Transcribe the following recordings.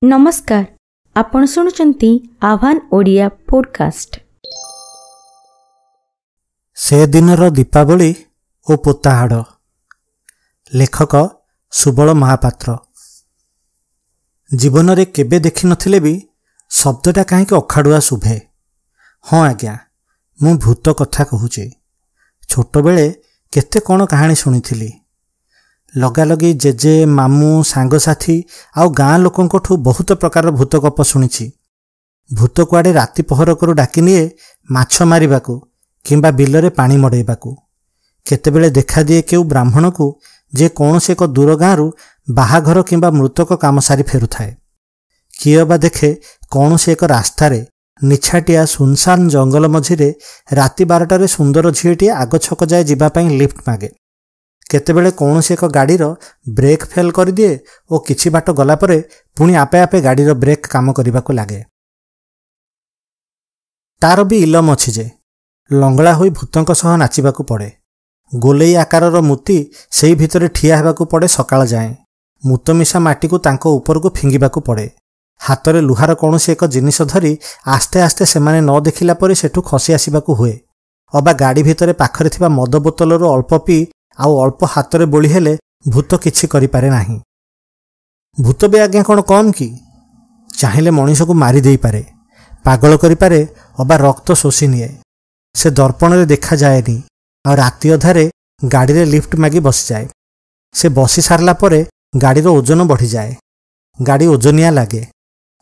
नमस्कार, आपण शुणुचंती आह्वान ओडिया पॉडकास्ट। से दिनर दीपावली ओ पोताहाड़। लेखक सुबल महापात्र। जीवन रे केबे देखि नथिले भी शब्दटा कहीं अखाड़ुआ शुभे। हाँ आज्ञा, मु भूत कथा कहूचे। छोट बेले केते कौन कहानी शुणिथिली। लगालगी जेजे मामू सांगसाथी आउ गाँ लोकंठू बहुत प्रकार भूत गप शुणिछि। भूत कुआडे राति पहर करू डाकी निए माछ मारिबाकू किंबा बिलरे पानी मड़ेबाकू। केतेबेले देखा दिए केउ ब्राह्मण को जे कौनसी एक दूर गाँरु बाहाघर किंबा मृतक काम सारी फेरुथाए। किए बा देखे कौनसी एक रास्तारे निछाटिया सुनसान जंगल मझिरे राति 12टारे सुंदर झीटी आग छक जाए जीवापाई लिफ्ट मागे। केतेबेले कौनसी एक गाड़ीर ब्रेक फेल कर दिए और किछि बाट गला परे पुणी आपे आपे गाड़ीर ब्रेक काम करबाकू लागे। तार भी इलम अछि जे लंगड़ा होई भूतंक सह नाचिबाकू पड़े। गोलेई आकारर मूर्ति सेई भितरे ठिया हेबाकू पड़े सकाळ जाए। मूतमिशा माटी को तांको ऊपर को फिंगिबाकू पड़े। हातरे लुहार कौनसी एक जिनिस धरी आस्ते आस्ते सेमाने न देखिला परे सेठू खसी आसिबाकू हुए। अबा गाड़ी भितरे पाखरे थिबा मद बोतलर अल्प पी आउ अल्प हातरे बोली हेले भूत किछि करि पारे नाही। भूत भी आज्ञा कौन कम कि? चाहिले मनीष को मारी देई पारे, पागल करि पारे, अबा रक्त शोषी निए। से दर्पण रे देखा जाएनी और राति अधारे गाड़ी रे लिफ्ट मागी बसी जाए। से बसी सारला परे गाड़ीर ओजन बढ़ी जाए। गाड़ी ओजनिया लागे।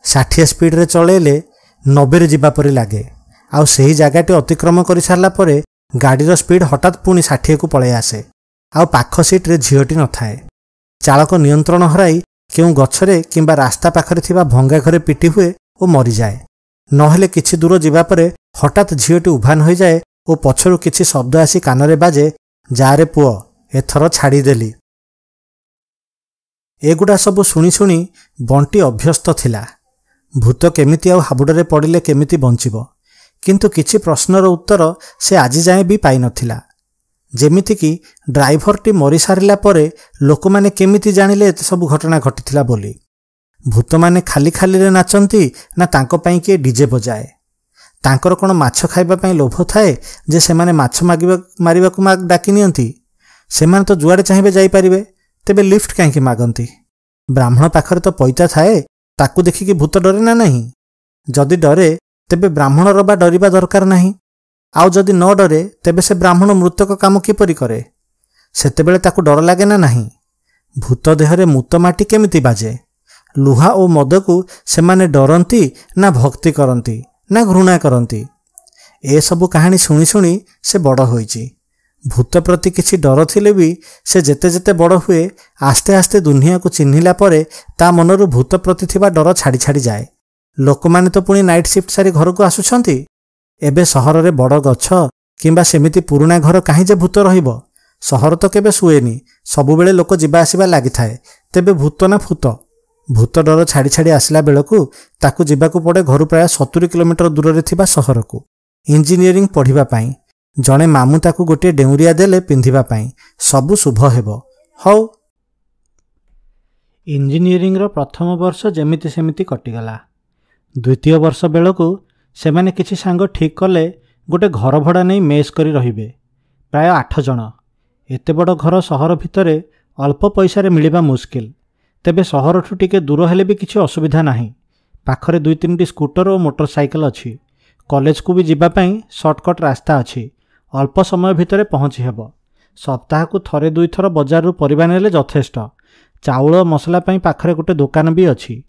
60 स्पीड रे चलेले 90 रे जिबा परे लागे। आउ सही जगाटी अतिक्रम करि सारला परे गाड़ीर स्पीड हठात पुणी 60 को पळे आसे। आउ पाख सीट रे झीटी न थाए। चालक नियंत्रण हराई केउ गछरे किंबा रास्ता पाखरे थिबा भंगा घरे पिटी हुए और मरी जाए। नहेले किछि दूर जिबा परे हठात झीटी उभान हो जाए और पछरु किछि शब्द आसी कानरे बाजे, जारे पुओ एथर छाड़ी देली। एगुडा सब शुणी शुणी बंटी अभ्यस्त थिला। भूत केमिति आउ हाबुडरे पड़िले केमिति बंचिबो, किंतु किछि प्रश्नर उत्तर से आजि जाए भी पाई नथिला। जेमिति कि ड्राइभरटी मरी सारिला परे लोक माने केमिति जानिले एते सब घटना घटिथिला बोली। भूत माने खाली खाली रे नाचंती ना तांको पई के डीजे बजाए? तांकर कोन माछ खाइबा पई लोभ थाए जे से माने माछ मारिबाकू डाकी नियंती? सेमाने तो जुआडे चाहिबे जाई परिबे, तेबे लिफ्ट काहेकि मागंती? ब्राह्मण पाखरे तो पैता थाए, ताकू देखि कि भूत डरे ना नहीं? जदि डरे तेबे ब्राह्मणर बा डरिबा दरकार नाही। आउ जदि न डरे तेबे से ब्राह्मण मृतक काम किपरि करे? सेतेबेले ताकू डर लागे ना नहीं? भूत देहरे मूत माटी केमिति बाजे? लुहा ओ मद को सेमाने डरंती ना भक्ति करंती ना घृणा करंती? ए सबु कहानी शुणी शुणी से बड़ होईची। भूत प्रति किछि डर थिले भी से जेते जेते बड़ हुए आस्ते आस्ते दुनिया को चिन्हिला परे ता मनरु भूत प्रति थिबा डर छाड़ी छाड़ी जाए। लोकमाने तो पुणी नाइट शिफ्ट सारी घर को आसुछंती। एबे सहर रे बड़ गछ किंबा सेमिति पुराना घर काहे जे भूत रहिबो? सहर तो केबे सुएनी, सबु बेले लोक जिबा आसीबा लागि थाए। तेबे भूत ना फूत? भूत डर छाड़ी छाड़ी आसला बेलकू ताकू जिबाकू पड़े घर प्राय 70 किलोमीटर दूर रे थिबा सहर को इंजीनियरिंग पढ़िबा पाई। जणे मामू ताकू गोटे डेउरिया देले पिंधिबा पाई। सबु शुभ हेबो। हौ इंजीनियरिंग रो प्रथम वर्ष जेमिति सेमिति कटिगला। द्वितीय वर्ष बेलकू सेमाने किछि सांग ठीक कले गोटे घर भड़ा नहीं मेस करी रहिबे। प्राय 8 जण। एते बड़ घर सहर भितरे अल्प पैसा रे मिलिबा मुश्किल। तेबे सहर ठु टिके दूर हेले भी किछि असुविधा नाही। पाखरे 2-3टी स्कूटर और मोटरसाइकेल अछि। कॉलेज को भी जिबा पई शॉर्टकट रास्ता अछि। अल्प समय भितरे पहुँची हेबो। सप्ताह को थरे 2 थर बजार रु परिबा नेले यथेष्ट। चाउल मसला पई पाखरे गोटे दुकान भी अछि।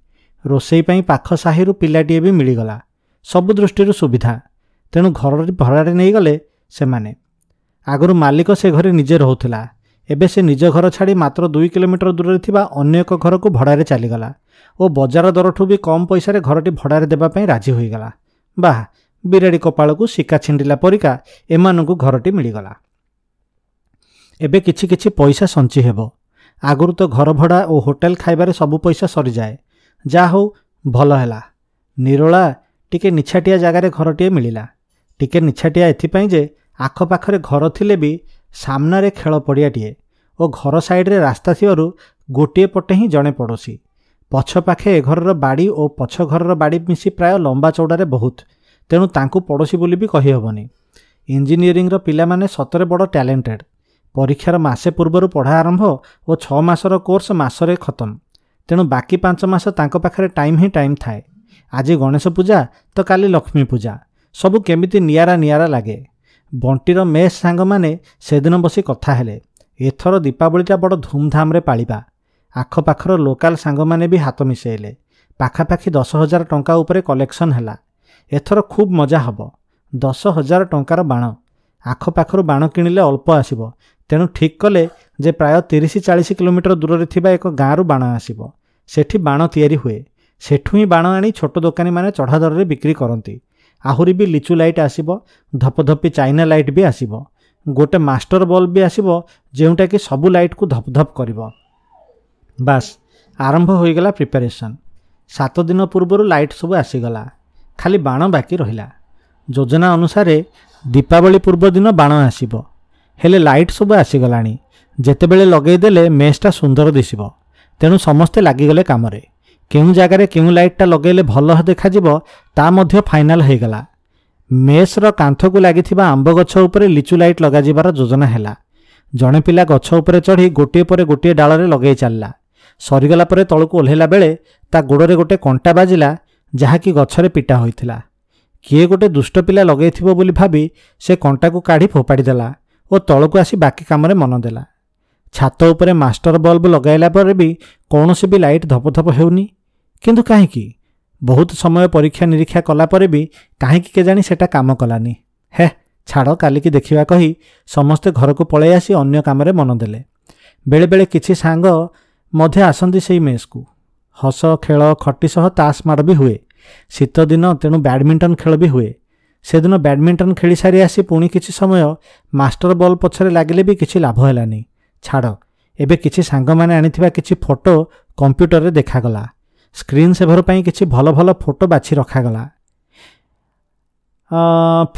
रोसई पई पाख साहिरु पिलाटीए भी मिलिगला। सबु दृष्टि सुविधा। तेणु घर भड़ारे नहीं गले सेमाने। आगरु मालिक से घरे निजे रहुथिला। एबे से निज घर छाड़ी मात्र 2 किलोमीटर दूर थिबा अन्य एक घर को भड़ारे चलीगला और बजार दरठू भी कम पैसा रे घरटी भड़ारे देबा पई राजी होईगला। बाह, बिराड़ी कपाल को शिका छिंडिला परिका एमानकु घरटी मिलिगला। एबे किछि किछि पैसा संची हेबो। आगरु तो घर भड़ा और होटेल खाइबारे सबु पैसा सरी जाए। जा हो भल हैला। निरोला टिके निछाटिया जगार घरटीए मिलिला। टिके निछाटिया एथिपाई जे आखपाखरे घर थिले भी सामनारे खेल पड़ियाटीए और घर साइड रे रास्ता थिबारु गोटे पटे ही जड़े पड़ोशी ପଛ ପାଖେ ଏ ଘରର ବାଡ଼ି ଓ ପଛ ଘରର ବାଡ଼ି ମିଶି ପ୍ରାୟ ଲମ୍ବା ଚଉଡ଼ାରେ ବହୁତ, ତେଣୁ ତାଙ୍କୁ ପଡ଼ୋଶୀ ବୋଲି ବି କହିହେବନି। ଇଞ୍ଜିନିୟରିଂର ପିଲାମାନେ ସତରେ ବଡ଼ ଟ୍ୟାଲେଣ୍ଟେଡ୍। ପରୀକ୍ଷାର ମାସେ ପୂର୍ବରୁ ପଢ଼ା ଆରମ୍ଭ ଓ 6 ମାସର କୋର୍ସ ମାସରେ ଖତମ। ତେଣୁ ବାକି 5 ମାସ ତାଙ୍କ ପାଖରେ ଟାଇମ୍ ହିଁ ଟାଇମ୍ ଥାଏ। ଆଜି ଗଣେଶ ପୂଜା ତ କାଲି ଲକ୍ଷ୍ମୀ ପୂଜା, ସବୁ କେମିତି ନିଆରା ନିଆରା ଲାଗେ। ବଣ୍ଟିର ମେସ୍ ସାଙ୍ଗମାନେ ସେଦିନ ବସି କଥା ହେଲେ, ଏଥର ଦୀପାବଳିଟା ବଡ଼ ଧୁମ୍ଧାମ୍ରେ ପାଳିବା। ଆଖପାଖର ଲୋକାଲ ସାଙ୍ଗମାନେ ବି ହାତ ମିଶାଇଲେ। ପାଖାପାଖି 10,000 ଟଙ୍କା ଉପରେ କଲେକ୍ସନ୍ ହେଲା। ଏଥର ଖୁବ୍ ମଜା ହେବ। 10,000 ଟଙ୍କାର ବାଣ। ଆଖପାଖରୁ ବାଣ କିଣିଲେ ଅଳ୍ପ ଆସିବ, ତେଣୁ ଠିକ୍ କଲେ ଯେ ପ୍ରାୟ 30-40 କିଲୋମିଟର ଦୂରରେ ଥିବା ଏକ ଗାଁରୁ ବାଣ ଆସିବ। ସେଠି ବାଣ ତିଆରି ହୁଏ। ସେଠୁ ହିଁ ବାଣ ଆଣି ଛୋଟ ଦୋକାନୀମାନେ ଚଢ଼ା ଦରରେ ବିକ୍ରି କରନ୍ତି। ଆହୁରି ବି ଲିଚୁ ଲାଇଟ୍ ଆସିବ, ଧପଧପି ଚାଇନା ଲାଇଟ୍ ବି ଆସିବ। ଗୋଟେ ମାଷ୍ଟର ବଲ୍ବ ବି ଆସିବ, ଯେଉଁଟାକି ସବୁ ଲାଇଟ୍କୁ ଧପଧପ କରିବ। ବାସ୍, ଆରମ୍ଭ ହୋଇଗଲା ପ୍ରିପାରେସନ୍। 7 ଦିନ ପୂର୍ବରୁ ଲାଇଟ୍ ସବୁ ଆସିଗଲା, ଖାଲି ବାଣ ବାକି ରହିଲା। ଯୋଜନା ଅନୁସାରେ ଦୀପାବଳି ପୂର୍ବ ଦିନ ବାଣ ଆସିବ, ହେଲେ ଲାଇଟ୍ ସବୁ ଆସିଗଲାଣି। ଯେତେବେଳେ ଲଗେଇଦେଲେ ମେସ୍ଟା ସୁନ୍ଦର ଦିଶିବ, ତେଣୁ ସମସ୍ତେ ଲାଗିଗଲେ କାମରେ। କେଉଁ ଜାଗାରେ କେଉଁ ଲାଇଟ୍ଟା ଲଗେଇଲେ ଭଲ ଦେଖାଯିବ ତା ମଧ୍ୟ ଫାଇନାଲ୍ ହୋଇଗଲା। ମେସ୍ର କାନ୍ଥକୁ ଲାଗିଥିବା ଆମ୍ବ ଗଛ ଉପରେ ଲିଚୁ ଲାଇଟ୍ ଲଗାଯିବାର ଯୋଜନା ହେଲା। ଜଣେ ପିଲା ଗଛ ଉପରେ ଚଢ଼ି ଗୋଟିଏ ପରେ ଗୋଟିଏ ଡାଳରେ ଲଗେଇ ଚାଲିଲା। ସରିଗଲା ପରେ ତଳକୁ ଓହ୍ଲାଇଲା ବେଳେ ତା ଗୋଡ଼ରେ ଗୋଟେ କଣ୍ଟା ବାଜିଲା, ଯାହାକି ଗଛରେ ପିଟା ହୋଇଥିଲା। କିଏ ଗୋଟେ ଦୁଷ୍ଟ ପିଲା ଲଗେଇଥିବ ବୋଲି ଭାବି ସେ କଣ୍ଟାକୁ କାଢ଼ି ଫୋପାଡ଼ି ଦେଲା ଓ ତଳକୁ ଆସି ବାକି କାମରେ ମନ ଦେଲା। ଛାତ ଉପରେ ମାଷ୍ଟର ବଲ୍ବ ଲଗାଇଲା ପରେ ବି କୌଣସି ବି ଲାଇଟ୍ ଧପଧପ ହେଉନି। କିନ୍ତୁ କାହିଁକି? ବହୁତ ସମୟ ପରୀକ୍ଷା ନିରୀକ୍ଷା କଲା ପରେ ବି କାହିଁକି କେଜାଣି ସେଟା କାମ କଲାନି। ଛାଡ଼, କାଲିକି ଦେଖିବା କହି ସମସ୍ତେ ଘରକୁ ପଳାଇ ଆସି ଅନ୍ୟ କାମରେ ମନ ଦେଲେ। ବେଳେବେଳେ କିଛି ସାଙ୍ଗ ମଧ୍ୟ ଆସନ୍ତି ସେଇ ମେସ୍କୁ। ହସ ଖେଳ ଖଟି ସହ ତାସ୍ ମାଡ଼ ବି ହୁଏ। ଶୀତ ଦିନ, ତେଣୁ ବ୍ୟାଡ଼ମିଣ୍ଟନ ଖେଳ ବି ହୁଏ। ସେଦିନ ବ୍ୟାଡ଼ମିଣ୍ଟନ ଖେଳି ସାରି ଆସି ପୁଣି କିଛି ସମୟ ମାଷ୍ଟର ବଲ୍ ପଛରେ ଲାଗିଲେ ବି କିଛି ଲାଭ ହେଲାନି। ଛାଡ଼, ଏବେ କିଛି ସାଙ୍ଗମାନେ ଆଣିଥିବା କିଛି ଫଟୋ କମ୍ପ୍ୟୁଟରରେ ଦେଖାଗଲା। ସ୍କ୍ରିନ୍ ସେଭର ପାଇଁ କିଛି ଭଲ ଭଲ ଫଟୋ ବାଛି ରଖାଗଲା।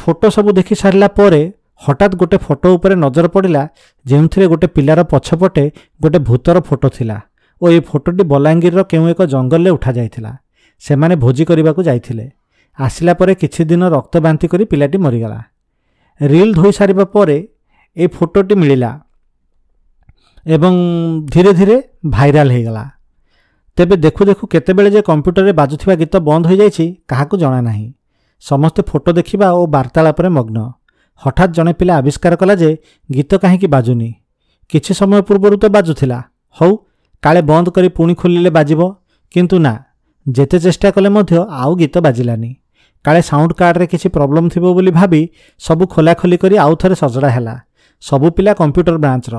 ଫଟୋ ସବୁ ଦେଖି ସାରିଲା ପରେ ହଠାତ୍ ଗୋଟେ ଫଟୋ ଉପରେ ନଜର ପଡ଼ିଲା, ଯେଉଁଥିରେ ଗୋଟେ ପିଲାର ପଛପଟେ ଗୋଟେ ଭୂତର ଫଟୋ ଥିଲା ଓ ଏ ଫଟୋଟି ବଲାଙ୍ଗୀରର କେଉଁ ଏକ ଜଙ୍ଗଲରେ ଉଠାଯାଇଥିଲା। ସେମାନେ ଭୋଜି କରିବାକୁ ଯାଇଥିଲେ। ଆସିଲା ପରେ କିଛି ଦିନ ରକ୍ତ ବାନ୍ତି କରି ପିଲାଟି ମରିଗଲା। ରିଲ୍ ଧୋଇ ସାରିବା ପରେ এই ଫଟୋଟି ମିଳିଲା ଏବଂ ଧୀରେ ଧୀରେ ଭାଇରାଲ ହୋଇଗଲା। ତେବେ ଦେଖୁ ଦେଖୁ କେତେବେଳେ ଯେ କମ୍ପ୍ୟୁଟରରେ ବାଜୁଥିବା ଗୀତ ବନ୍ଦ ହୋଇଯାଇଛି କାହାକୁ ଜଣା ନାହିଁ। ସମସ୍ତେ ଫଟୋ ଦେଖିବା ଓ ବାର୍ତ୍ତାଳାପରେ ମଗ୍ନ। ହଠାତ୍ ଜଣେ ପିଲା ଆବିଷ୍କାର କଲା ଯେ ଗୀତ କାହିଁକି ବାଜୁନି। କିଛି ସମୟ ପୂର୍ବରୁ ତ ବାଜୁଥିଲା, ହଉ କାଳେ ବନ୍ଦ କରି ପୁଣି ଖୋଲିଲେ ବାଜିବ। କିନ୍ତୁ ନା, ଯେତେ ଚେଷ୍ଟା କଲେ ମଧ୍ୟ ଆଉ ଗୀତ ବାଜିଲାନି। କାଳେ ସାଉଣ୍ଡ କାର୍ଡ଼ରେ କିଛି ପ୍ରୋବ୍ଲେମ୍ ଥିବ ବୋଲି ଭାବି ସବୁ ଖୋଲାଖୋଲି କରି ଆଉ ଥରେ ସଜଡ଼ା ହେଲା। ସବୁ ପିଲା କମ୍ପ୍ୟୁଟର ବ୍ରାଞ୍ଚର,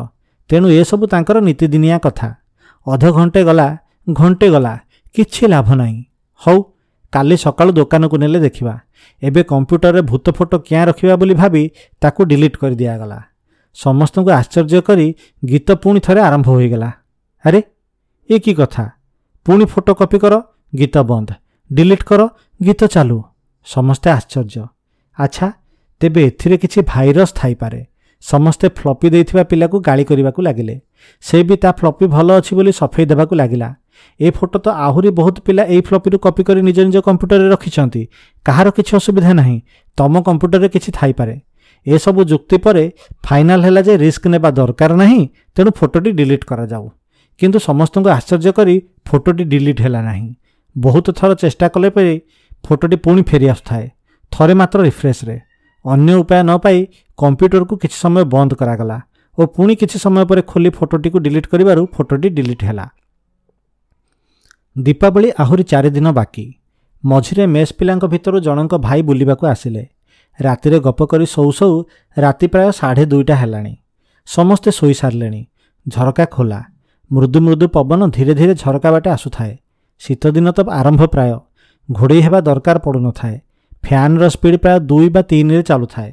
ତେଣୁ ଏସବୁ ତାଙ୍କର ନୀତିଦିନିଆ କଥା। ଅଧଘଣ୍ଟେ ଗଲା, ଘଣ୍ଟେ ଗଲା, କିଛି ଲାଭ ନାହିଁ। ହଉ କାଲି ସକାଳୁ ଦୋକାନକୁ ନେଲେ ଦେଖିବା। ଏବେ କମ୍ପ୍ୟୁଟରରେ ଭୂତ ଫଟୋ କିଆଁ ରଖିବା ବୋଲି ଭାବି ତାକୁ ଡିଲିଟ୍ କରି ଦିଆଗଲା। ସମସ୍ତଙ୍କୁ ଆଶ୍ଚର୍ଯ୍ୟ କରି ଗୀତ ପୁଣି ଥରେ ଆରମ୍ଭ ହୋଇଗଲା। ଆରେ ଏ କି କଥା? ପୁଣି ଫଟୋ କପି କର, ଗୀତ ବନ୍ଦ, ଡିଲିଟ୍ କର, ଗୀତ ଚାଲୁ। ସମସ୍ତେ ଆଶ୍ଚର୍ଯ୍ୟ। ଆଚ୍ଛା, ତେବେ ଏଥିରେ କିଛି ଭାଇରସ୍ ଥାଇପାରେ। ସମସ୍ତେ ଫ୍ଲପି ଦେଇଥିବା ପିଲାକୁ ଗାଳି କରିବାକୁ ଲାଗିଲେ। ସେ ବି ତା ଫ୍ଲପି ଭଲ ଅଛି ବୋଲି ସଫେଇ ଦେବାକୁ ଲାଗିଲା। ଏ ଫଟୋ ତ ଆହୁରି ବହୁତ ପିଲା ଏଇ ଫ୍ଲପିରୁ କପି କରି ନିଜ ନିଜ କମ୍ପ୍ୟୁଟରରେ ରଖିଛନ୍ତି। କାହାର କିଛି ଅସୁବିଧା ନାହିଁ, ତମ କମ୍ପ୍ୟୁଟରରେ କିଛି ଥାଇପାରେ। ଏସବୁ ଯୁକ୍ତି ପରେ ଫାଇନାଲ ହେଲା ଯେ ରିସ୍କ ନେବା ଦରକାର ନାହିଁ, ତେଣୁ ଫଟୋଟି ଡିଲିଟ୍ କରାଯାଉ। କିନ୍ତୁ ସମସ୍ତଙ୍କୁ ଆଶ୍ଚର୍ଯ୍ୟ କରି ଫଟୋଟି ଡିଲିଟ୍ ହେଲା ନାହିଁ। ବହୁତ ଥର ଚେଷ୍ଟା କଲେ ପରେ ଫଟୋଟି ପୁଣି ଫେରି ଆସୁଥାଏ, ଥରେ ମାତ୍ର ରିଫ୍ରେଶରେ। ଅନ୍ୟ ଉପାୟ ନ ପାଇ କମ୍ପ୍ୟୁଟରକୁ କିଛି ସମୟ ବନ୍ଦ କରାଗଲା ଓ ପୁଣି କିଛି ସମୟ ପରେ ଖୋଲି ଫଟୋଟିକୁ ଡିଲିଟ୍ କରିବାରୁ ଫଟୋଟି ଡିଲିଟ୍ ହେଲା। ଦୀପାବଳି ଆହୁରି 4 ଦିନ ବାକି। ମଝିରେ ମେସ୍ ପିଲାଙ୍କ ଭିତରୁ ଜଣଙ୍କ ଭାଇ ବୁଲିବାକୁ ଆସିଲେ। ରାତିରେ ଗପ କରି ଶୋଉ ଶୋଉ ରାତି ପ୍ରାୟ 2:30 ହେଲାଣି। ସମସ୍ତେ ଶୋଇସାରିଲେଣି। ଝରକା ଖୋଲା, ମୃଦୁ ମୃଦୁ ପବନ ଧୀରେ ଧୀରେ ଝରକା ବାଟେ ଆସୁଥାଏ। ଶୀତଦିନ ତ ଆରମ୍ଭ ପ୍ରାୟ। ଘୋଡ଼େଇ ହେବା ଦରକାର ପଡ଼ୁନଥାଏ। ଫ୍ୟାନ୍ର ସ୍ପିଡ୍ ପ୍ରାୟ 2 ବା 3ରେ ଚାଲୁଥାଏ।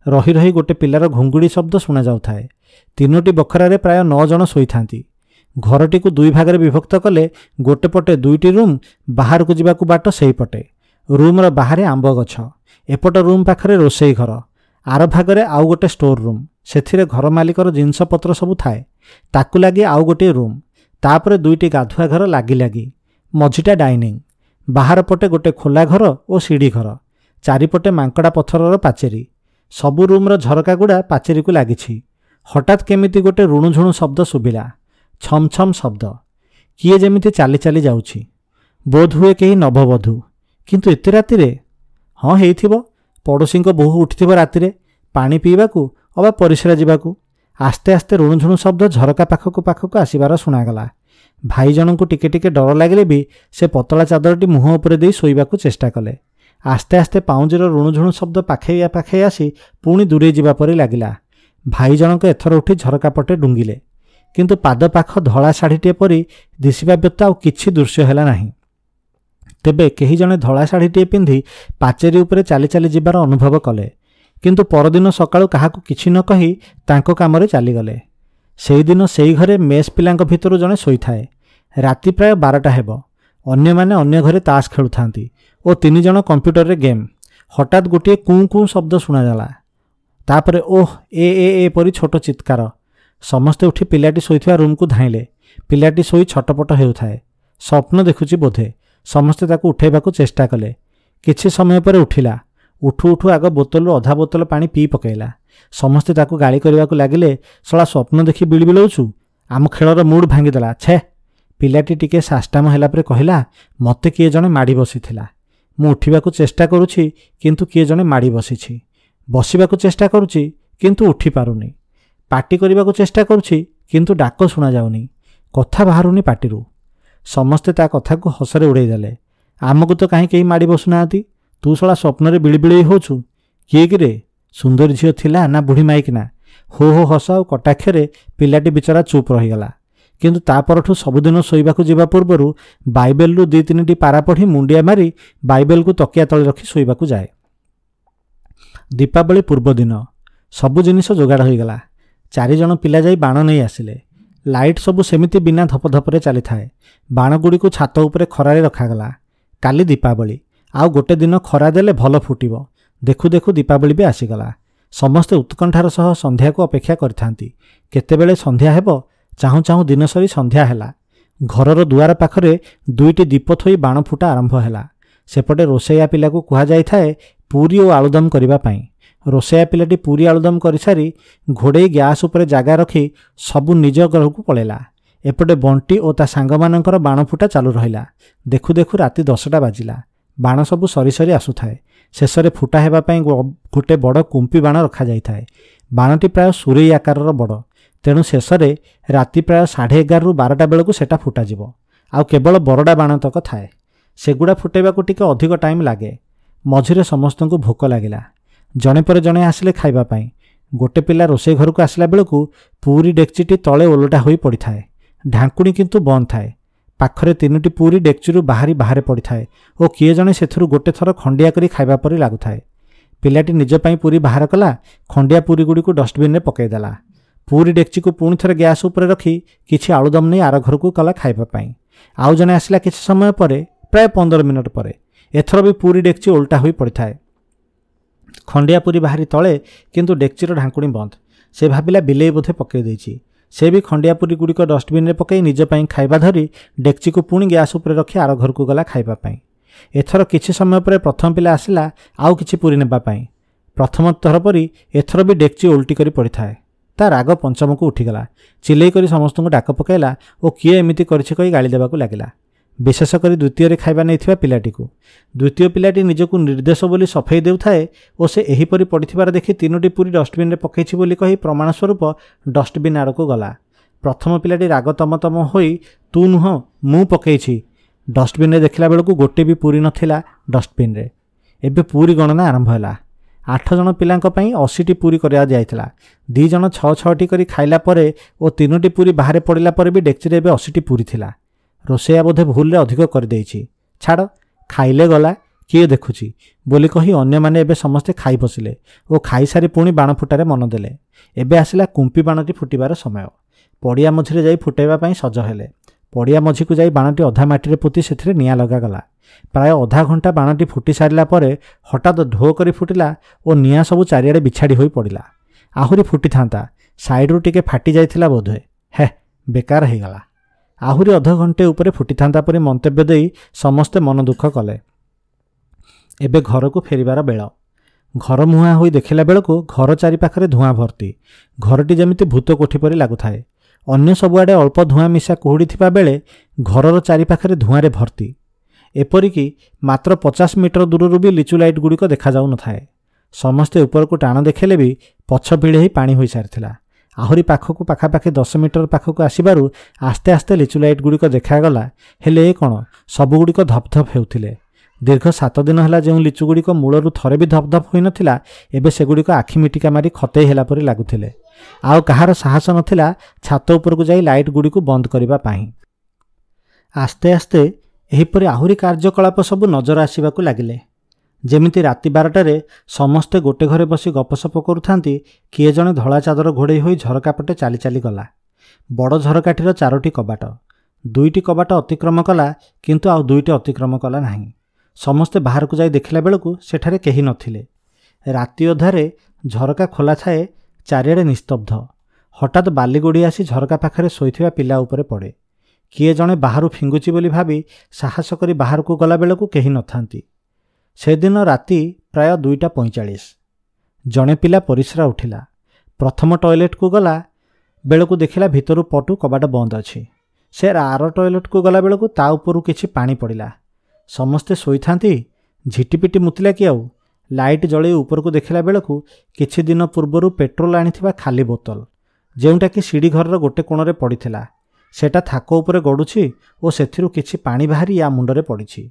ରହି ରହି ଗୋଟେ ପିଲାର ଘୁଙ୍ଗୁଡ଼ି ଶବ୍ଦ ଶୁଣାଯାଉଥାଏ। 3ଟି ବଖରାରେ ପ୍ରାୟ 9 ଜଣ ଶୋଇଥାନ୍ତି। ଘରଟିକୁ 2 ଭାଗରେ ବିଭକ୍ତ କଲେ ଗୋଟେ ପଟେ 2ଟି ରୁମ୍, ବାହାରକୁ ଯିବାକୁ ବାଟ ସେଇପଟେ। ରୁମ୍ର ବାହାରେ ଆମ୍ବ ଗଛ, ଏପଟ ରୁମ୍ ପାଖରେ ରୋଷେଇ ଘର, ଆର ଭାଗରେ ଆଉ ଗୋଟେ ଷ୍ଟୋର ରୁମ୍। ସେଥିରେ ଘର ମାଲିକର ଜିନିଷପତ୍ର ସବୁ ଥାଏ। ତାକୁ ଲାଗି ଆଉ ଗୋଟିଏ ରୁମ୍, ତାପରେ 2ଟି ଗାଧୁଆ ଘର ଲାଗି ଲାଗି। ମଝିଟା ଡାଇନିଂ, ବାହାର ପଟେ ଗୋଟେ ଖୋଲା ଘର ଓ ସିଡ଼ି ଘର, ଚାରିପଟେ ମାଙ୍କଡ଼ା ପଥରର ପାଚେରୀ। ସବୁ ରୁମ୍ର ଝରକାଗୁଡ଼ା ପାଚେରୀକୁ ଲାଗିଛି। ହଠାତ୍ କେମିତି ଗୋଟେ ରୁଣୁଝୁଣୁ ଶବ୍ଦ ଶୁଭିଲା, ଛମ୍ ଛମ୍ ଶବ୍ଦ। କିଏ ଯେମିତି ଚାଲି ଚାଲି ଯାଉଛି, ବୋଧହୁଏ କେହି ନବବଧୂ। କିନ୍ତୁ ଏତେ ରାତିରେ? ହଁ ହେଇଥିବ, ପଡ଼ୋଶୀଙ୍କ ବୋହୂ ଉଠିଥିବ ରାତିରେ ପାଣି ପିଇବାକୁ ଅବା ପରିସ୍ରା ଯିବାକୁ। ଆସ୍ତେ ଆସ୍ତେ ରୁଣୁଝୁଣୁ ଶବ୍ଦ ଝରକା ପାଖକୁ ଆସିବାର ଶୁଣାଗଲା। ଭାଇ ଜଣଙ୍କୁ ଟିକେ ଟିକେ ଡର ଲାଗିଲେ ବି ସେ ପତଳା ଚାଦରଟି ମୁହଁ ଉପରେ ଦେଇ ଶୋଇବାକୁ ଚେଷ୍ଟା କଲେ। ଆସ୍ତେ ଆସ୍ତେ ପାଉଁଜିର ରୁଣୁଝୁଣୁ ଶବ୍ଦ ପାଖେଇ ଆସି ପୁଣି ଦୂରେଇ ଯିବା ପରି ଲାଗିଲା। ଭାଇ ଜଣଙ୍କ ଏଥର ଉଠି ଝରକା ପଟେ ଡୁଙ୍ଗିଲେ, କିନ୍ତୁ ପାଦ ପାଖ ଧଳା ଶାଢ଼ୀଟିଏ ପରି ଦିଶିବା ବ୍ୟତୀତ ଆଉ କିଛି ଦୃଶ୍ୟ ହେଲା ନାହିଁ। ତେବେ କେହି ଜଣେ ଧଳା ଶାଢ଼ୀଟିଏ ପିନ୍ଧି ପାଚେରୀ ଉପରେ ଚାଲି ଚାଲି ଯିବାର ଅନୁଭବ କଲେ, କିନ୍ତୁ ପରଦିନ ସକାଳୁ କାହାକୁ କିଛି ନ କହି ତାଙ୍କ କାମରେ ଚାଲିଗଲେ। ସେଇଦିନ ସେଇ ଘରେ ମେସ୍ ପିଲାଙ୍କ ଭିତରୁ ଜଣେ ଶୋଇଥାଏ। ରାତି ପ୍ରାୟ 12ଟା ହେବ। ଅନ୍ୟମାନେ ଅନ୍ୟ ଘରେ ତାସ୍ ଖେଳୁଥାନ୍ତି ଓ 3 ଜଣ କମ୍ପ୍ୟୁଟରରେ ଗେମ୍। ହଠାତ୍ ଗୋଟିଏ କୁଁ କୁଁ ଶବ୍ଦ ଶୁଣାଗଲା। ତାପରେ ଓଃ ଏ ପରି ଛୋଟ ଚିତ୍କାର। ସମସ୍ତେ ଉଠି ପିଲାଟି ଶୋଇଥିବା ରୁମ୍କୁ ଧାଇଁଲେ। ପିଲାଟି ଶୋଇ ଛଟପଟ ହେଉଥାଏ। ସ୍ୱପ୍ନ ଦେଖୁଛି ବୋଧେ। ସମସ୍ତେ ତାକୁ ଉଠାଇବାକୁ ଚେଷ୍ଟା କଲେ। କିଛି ସମୟ ପରେ ଉଠିଲା। ଉଠୁ ଉଠୁ ଆଗ ବୋତଲରୁ ଅଧା ବୋତଲ ପାଣି ପିଇ ପକାଇଲା। ସମସ୍ତେ ତାକୁ ଗାଳି କରିବାକୁ ଲାଗିଲେ, ଶଳା ସ୍ୱପ୍ନ ଦେଖି ବିଳିବିଳଉଛୁ, ଆମ ଖେଳର ମୁଡ୍ ଭାଙ୍ଗିଦେଲା, ଛେ। ପିଲାଟି ଟିକେ ସାଷ୍ଟାମ ହେଲା ପରେ କହିଲା, ମୋତେ କିଏ ଜଣେ ମାଡ଼ି ବସିଥିଲା। ମୁଁ ଉଠିବାକୁ ଚେଷ୍ଟା କରୁଛି, କିନ୍ତୁ କିଏ ଜଣେ ମାଡ଼ି ବସିଛି। ବସିବାକୁ ଚେଷ୍ଟା କରୁଛି, କିନ୍ତୁ ଉଠି ପାରୁନି। ପାଟି କରିବାକୁ ଚେଷ୍ଟା କରୁଛି, କିନ୍ତୁ ଡାକ ଶୁଣାଯାଉନି। କଥା ବାହାରୁନି ପାଟିରୁ। ସମସ୍ତେ ତା କଥାକୁ ହସରେ ଉଡ଼େଇ ଦେଲେ। ଆମକୁ ତ କାହିଁ କେହି ମାଡ଼ି ବସୁନାହାନ୍ତି, ତୁ ଶଳା ସ୍ୱପ୍ନରେ ବିଳିବିଳେଇ ହେଉଛୁ। କିଏ କିରେ? ସୁନ୍ଦରୀ ଝିଅ ଥିଲା ନା ବୁଢ଼ୀ ମାଇକିନା? ହୋ ହୋ ହସ ଆଉ କଟାକ୍ଷରେ ପିଲାଟି ବିଚରା ଚୁପ୍ ରହିଗଲା। କିନ୍ତୁ ତା ପରଠୁ ସବୁଦିନ ଶୋଇବାକୁ ଯିବା ପୂର୍ବରୁ ବାଇବେଲରୁ 2-3ଟି ପାରା ପଢ଼ି ମୁଣ୍ଡିଆ ମାରି ବାଇବେଲକୁ ତକିଆ ତଳେ ରଖି ଶୋଇବାକୁ ଯାଏ। ଦୀପାବଳି ପୂର୍ବଦିନ ସବୁ ଜିନିଷ ଯୋଗାଡ଼ ହୋଇଗଲା। 4 ଜଣ ପିଲା ଯାଇ ବାଣ ନେଇ ଆସିଲେ। ଲାଇଟ୍ ସବୁ ସେମିତି ବିନା ଧପଧପରେ ଚାଲିଥାଏ। ବାଣଗୁଡ଼ିକୁ ଛାତ ଉପରେ ଖରାରେ ରଖାଗଲା। କାଲି ଦୀପାବଳି, ଆଉ ଗୋଟେ ଦିନ ଖରା ଦେଲେ ଭଲ ଫୁଟିବ। ଦେଖୁ ଦେଖୁ ଦୀପାବଳି ବି ଆସିଗଲା। ସମସ୍ତେ ଉତ୍କଣ୍ଠାର ସହ ସନ୍ଧ୍ୟାକୁ ଅପେକ୍ଷା କରିଥାନ୍ତି। କେତେବେଳେ ସନ୍ଧ୍ୟା ହେବ, ଚାହୁଁ ଚାହୁଁ ଦିନ ସରି ସନ୍ଧ୍ୟା ହେଲା। ଘରର ଦୁଆର ପାଖରେ 2ଟି ଦୀପ ଥୋଇ ବାଣ ଫୁଟା ଆରମ୍ଭ ହେଲା। ସେପଟେ ରୋଷେଇଆ ପିଲାକୁ କୁହାଯାଇଥାଏ ପୁରୀ ଓ ଆଳୁଦମ କରିବା ପାଇଁ। ରୋଷେଇଆ ପିଲାଟି ପୁରୀ ଆଳୁଦମ କରିସାରି ଘୋଡ଼େଇ ଗ୍ୟାସ୍ ଉପରେ ଜାଗା ରଖି ସବୁ ନିଜ ଘରକୁ ପଳେଇଲା। ଏପଟେ ବଣ୍ଟି ଓ ତା ସାଙ୍ଗମାନଙ୍କର ବାଣ ଫୁଟା ଚାଲୁ ରହିଲା। ଦେଖୁ ଦେଖୁ ରାତି 10ଟା ବାଜିଲା। ବାଣ ସବୁ ସରି ସରି ଆସୁଥାଏ। ଶେଷରେ ଫୁଟା ହେବା ପାଇଁ ଗୋଟେ ବଡ଼ କୁମ୍ପି ବାଣ ରଖାଯାଇଥାଏ। ବାଣଟି ପ୍ରାୟ ସୁରେଇ ଆକାରର ବଡ଼, ତେଣୁ ଶେଷରେ ରାତି ପ୍ରାୟ 11:30ରୁ 12ଟା ବେଳକୁ ସେଟା ଫୁଟାଯିବ। ଆଉ କେବଳ ବରଡ଼ା ବାଣ ତକ ଥାଏ। ସେଗୁଡ଼ା ଫୁଟାଇବାକୁ ଟିକେ ଅଧିକ ଟାଇମ୍ ଲାଗେ। ମଝିରେ ସମସ୍ତଙ୍କୁ ଭୋକ ଲାଗିଲା। ଜଣେ ପରେ ଜଣେ ଆସିଲେ ଖାଇବା ପାଇଁ। ଗୋଟେ ପିଲା ରୋଷେଇ ଘରକୁ ଆସିଲା ବେଳକୁ ପୁରୀ ଡେକ୍ଚିଟି ତଳେ ଓଲଟା ହୋଇ ପଡ଼ିଥାଏ। ଢାଙ୍କୁଣୀ କିନ୍ତୁ ବନ୍ଦ ଥାଏ। ପାଖରେ 3ଟି ପୁରୀ ଡେକ୍ଚିରୁ ବାହାରେ ପଡ଼ିଥାଏ ଓ କିଏ ଜଣେ ସେଥିରୁ ଗୋଟେ ଥର ଖଣ୍ଡିଆ କରି ଖାଇବା ପରି ଲାଗୁଥାଏ। ପିଲାଟି ନିଜ ପାଇଁ ପୁରୀ ବାହାର କଲା, ଖଣ୍ଡିଆ ପୁରୀଗୁଡ଼ିକୁ ଡଷ୍ଟବିନ୍ରେ ପକାଇଦେଲା। ପୁରୀ ଡେକ୍ଚିକୁ ପୁଣି ଥରେ ଗ୍ୟାସ୍ ଉପରେ ରଖି କିଛି ଆଳୁଦମ ନେଇ ଆର ଘରକୁ ଗଲା ଖାଇବା ପାଇଁ। ଆଉ ଜଣେ ଆସିଲା କିଛି ସମୟ ପରେ, ପ୍ରାୟ 15 ମିନିଟ୍ ପରେ। ଏଥର ବି ପୁରୀ ଡେକ୍ଚି ଓଲଟା ହୋଇ ପଡ଼ିଥାଏ। ଖଣ୍ଡିଆ ପୁରୀ ବାହାରି ତଳେ, କିନ୍ତୁ ଡେକ୍ଚିର ଢାଙ୍କୁଣୀ ବନ୍ଦ। ସେ ଭାବିଲା ବିଲେଇ ବୋଧେ ପକାଇ ଦେଇଛି। ସେ ବି ଖଣ୍ଡିଆ ପୁରୀଗୁଡ଼ିକ ଡଷ୍ଟବିନ୍ରେ ପକାଇ ନିଜ ପାଇଁ ଖାଇବା ଧରି ଡେକ୍ଚିକୁ ପୁଣି ଗ୍ୟାସ୍ ଉପରେ ରଖି ଆର ଘରକୁ ଗଲା ଖାଇବା ପାଇଁ। ଏଥର କିଛି ସମୟ ପରେ ପ୍ରଥମ ପିଲା ଆସିଲା ଆଉ କିଛି ପୁରୀ ନେବା ପାଇଁ। ପ୍ରଥମ ଥର ପରି ଏଥର ବି ଡେକ୍ଚି ଓଲଟି କରି ପଡ଼ିଥାଏ। ତା ରାଗ ପଞ୍ଚମକୁ ଉଠିଗଲା। ଚିଲେଇ କରି ସମସ୍ତଙ୍କୁ ଡାକ ପକାଇଲା ଓ କିଏ ଏମିତି କରିଛି କହି ଗାଳି ଦେବାକୁ ଲାଗିଲା। ବିଶେଷ କରି ଦ୍ୱିତୀୟରେ ଖାଇବା ନେଇଥିବା ପିଲାଟିକୁ। ଦ୍ୱିତୀୟ ପିଲାଟି ନିଜକୁ ନିର୍ଦ୍ଦେଶ ବୋଲି ସଫେଇ ଦେଉଥାଏ ଓ ସେ ଏହିପରି ପଡ଼ିଥିବାର ଦେଖି 3ଟି ପୁରୀ ଡଷ୍ଟବିନ୍ରେ ପକାଇଛି ବୋଲି କହି ପ୍ରମାଣ ସ୍ୱରୂପ ଡଷ୍ଟବିନ୍ ଆଡ଼କୁ ଗଲା। ପ୍ରଥମ ପିଲାଟି ରାଗ ତମତମ ହୋଇ, ତୁ ନୁହଁ ମୁଁ ପକାଇଛି। ଡଷ୍ଟବିନ୍ରେ ଦେଖିଲା ବେଳକୁ ଗୋଟେ ବି ପୁରୀ ନଥିଲା ଡଷ୍ଟବିନ୍ରେ। ଏବେ ପୁରୀ ଗଣନା ଆରମ୍ଭ ହେଲା। 8 ଜଣ ପିଲାଙ୍କ ପାଇଁ 80ଟି ପୁରୀ କରାଯାଇଥିଲା। 2 ଜଣ 6-6ଟି କରି ଖାଇଲା ପରେ ଓ 3ଟି ପୁରୀ ବାହାରେ ପଡ଼ିଲା ପରେ ବି ଡେକ୍ଚିରେ ଏବେ 80ଟି ପୁରୀ ଥିଲା। ରୋଷେଇଆ ବୋଧେ ଭୁଲରେ ଅଧିକ କରିଦେଇଛି। ଛାଡ଼, ଖାଇଲେ ଗଲା, କିଏ ଦେଖୁଛି ବୋଲି କହି ଅନ୍ୟମାନେ ଏବେ ସମସ୍ତେ ଖାଇ ବସିଲେ ଓ ଖାଇସାରି ପୁଣି ବାଣ ଫୁଟାରେ ମନ ଦେଲେ। ଏବେ ଆସିଲା କୁମ୍ପି ବାଣଟି ଫୁଟିବାର ସମୟ। ପଡ଼ିଆ ମଝିରେ ଯାଇ ଫୁଟାଇବା ପାଇଁ ସଜ ହେଲେ। ପଡ଼ିଆ ମଝିକୁ ଯାଇ ବାଣଟି ଅଧା ମାଟିରେ ପୋତି ସେଥିରେ ନିଆଁ ଲଗାଗଲା। ପ୍ରାୟ ଅଧା ଘଣ୍ଟା ବାଣଟି ଫୁଟି ସାରିଲା ପରେ ହଠାତ୍ ଢୋ କରି ଫୁଟିଲା ଓ ନିଆଁ ସବୁ ଚାରିଆଡ଼େ ବିଛାଡ଼ି ହୋଇ ପଡ଼ିଲା। ଆହୁରି ଫୁଟିଥାନ୍ତା, ସାଇଡ଼ରୁ ଟିକେ ଫାଟି ଯାଇଥିଲା ବୋଧହୁଏ। ବେକାର ହେଇଗଲା। ଆହୁରି ଅଧଘଣ୍ଟେ ଉପରେ ଫୁଟିଥାନ୍ତା ପରି ମନ୍ତବ୍ୟ ଦେଇ ସମସ୍ତେ ମନ ଦୁଃଖ କଲେ। ଏବେ ଘରକୁ ଫେରିବାର ବେଳ। ଘର ମୁହାଁ ହୋଇ ଦେଖିଲା ବେଳକୁ ଘର ଚାରିପାଖରେ ଧୂଆଁ ଭର୍ତ୍ତି। ଘରଟି ଯେମିତି ଭୂତ କୋଠି ପରି ଲାଗୁଥାଏ। ଅନ୍ୟ ସବୁଆଡ଼େ ଅଳ୍ପ ଧୂଆଁ ମିଶା କୁହୁଡ଼ି ଥିବା ବେଳେ ଘରର ଚାରିପାଖରେ ଧୂଆଁରେ ଭର୍ତ୍ତି। ଏପରିକି ମାତ୍ର 50 ମିଟର ଦୂରରୁ ବି ଲିଚୁ ଲାଇଟ୍ ଗୁଡ଼ିକ ଦେଖାଯାଉନଥାଏ। ସମସ୍ତେ ଉପରକୁ ଟାଣ ଦେଖିଲେ ବି ପଛ ପିଢ଼େଇ ପାଣି ହୋଇସାରିଥିଲା। ଆହୁରି ପାଖକୁ ପାଖାପାଖି 10 ମିଟର ପାଖକୁ ଆସିବାରୁ ଆସ୍ତେ ଆସ୍ତେ ଲିଚୁ ଲାଇଟ୍ ଗୁଡ଼ିକ ଦେଖାଗଲା। ହେଲେ ଏ କ'ଣ, ସବୁଗୁଡ଼ିକ ଧପ୍ ଧପ୍ ହେଉଥିଲେ। ଦୀର୍ଘ 7 ଦିନ ହେଲା ଯେଉଁ ଲିଚୁଗୁଡ଼ିକ ମୂଳରୁ ଥରେ ବି ଧପ୍ ଧପ୍ ହୋଇନଥିଲା, ଏବେ ସେଗୁଡ଼ିକ ଆଖି ମିଟିକା ମାରି ଖତେଇ ହେଲା ପରି ଲାଗୁଥିଲେ। ଆଉ କାହାର ସାହସ ନଥିଲା ଛାତ ଉପରକୁ ଯାଇ ଲାଇଟ୍ ଗୁଡ଼ିକୁ ବନ୍ଦ କରିବା ପାଇଁ। ଆସ୍ତେ ଆସ୍ତେ ଏହିପରି ଆହୁରି କାର୍ଯ୍ୟକଳାପ ସବୁ ନଜର ଆସିବାକୁ ଲାଗିଲେ। ଯେମିତି ରାତି 12ଟାରେ ସମସ୍ତେ ଗୋଟେ ଘରେ ବସି ଗପସପ କରୁଥାନ୍ତି, କିଏ ଜଣେ ଧଳା ଚାଦର ଘୋଡ଼େଇ ହୋଇ ଝରକା ପଟେ ଚାଲି ଚାଲି ଗଲା। ବଡ଼ ଝରକାଟିର 4ଟି କବାଟ। 2ଟି କବାଟ ଅତିକ୍ରମ କଲା, କିନ୍ତୁ ଆଉ 2ଟି ଅତିକ୍ରମ କଲା ନାହିଁ। ସମସ୍ତେ ବାହାରକୁ ଯାଇ ଦେଖିଲା ବେଳକୁ ସେଠାରେ କେହି ନଥିଲେ। ରାତି ଅଧାରେ ଝରକା ଖୋଲା ଥାଏ, ଚାରିଆଡ଼େ ନିସ୍ତବ୍ଧ। ହଠାତ୍ ବାଲିଗୋଡ଼ି ଆସି ଝରକା ପାଖରେ ଶୋଇଥିବା ପିଲା ଉପରେ ପଡ଼େ। କିଏ ଜଣେ ବାହାରୁ ଫିଙ୍ଗୁଛି ବୋଲି ଭାବି ସାହସ କରି ବାହାରକୁ ଗଲା ବେଳକୁ କେହି ନଥାନ୍ତି। ସେଦିନ ରାତି ପ୍ରାୟ 2:45। ଜଣେ ପିଲା ପରିସ୍ରା ଉଠିଲା। ପ୍ରଥମ ଟଏଲେଟ୍କୁ ଗଲା ବେଳକୁ ଦେଖିଲା ଭିତରୁ ପଟୁ କବାଟ ବନ୍ଦ ଅଛି। ସେ ଆର ଟଏଲେଟ୍କୁ ଗଲା ବେଳକୁ ତା ଉପରୁ କିଛି ପାଣି ପଡ଼ିଲା। ସମସ୍ତେ ଶୋଇଥାନ୍ତି, ଝିଟିପିଟି ମୁତିଲା କି ଆଉ। ଲାଇଟ୍ ଜଳେଇ ଉପରକୁ ଦେଖିଲା ବେଳକୁ କିଛି ଦିନ ପୂର୍ବରୁ ପେଟ୍ରୋଲ ଆଣିଥିବା ଖାଲି ବୋତଲ, ଯେଉଁଟାକି ସିଡ଼ି ଘରର ଗୋଟେ କୋଣରେ ପଡ଼ିଥିଲା, ସେଟା ଥାକ ଉପରେ ଗଡ଼ୁଛି ଓ ସେଥିରୁ କିଛି ପାଣି ବାହାରି ୟା ମୁଣ୍ଡରେ ପଡ଼ିଛି।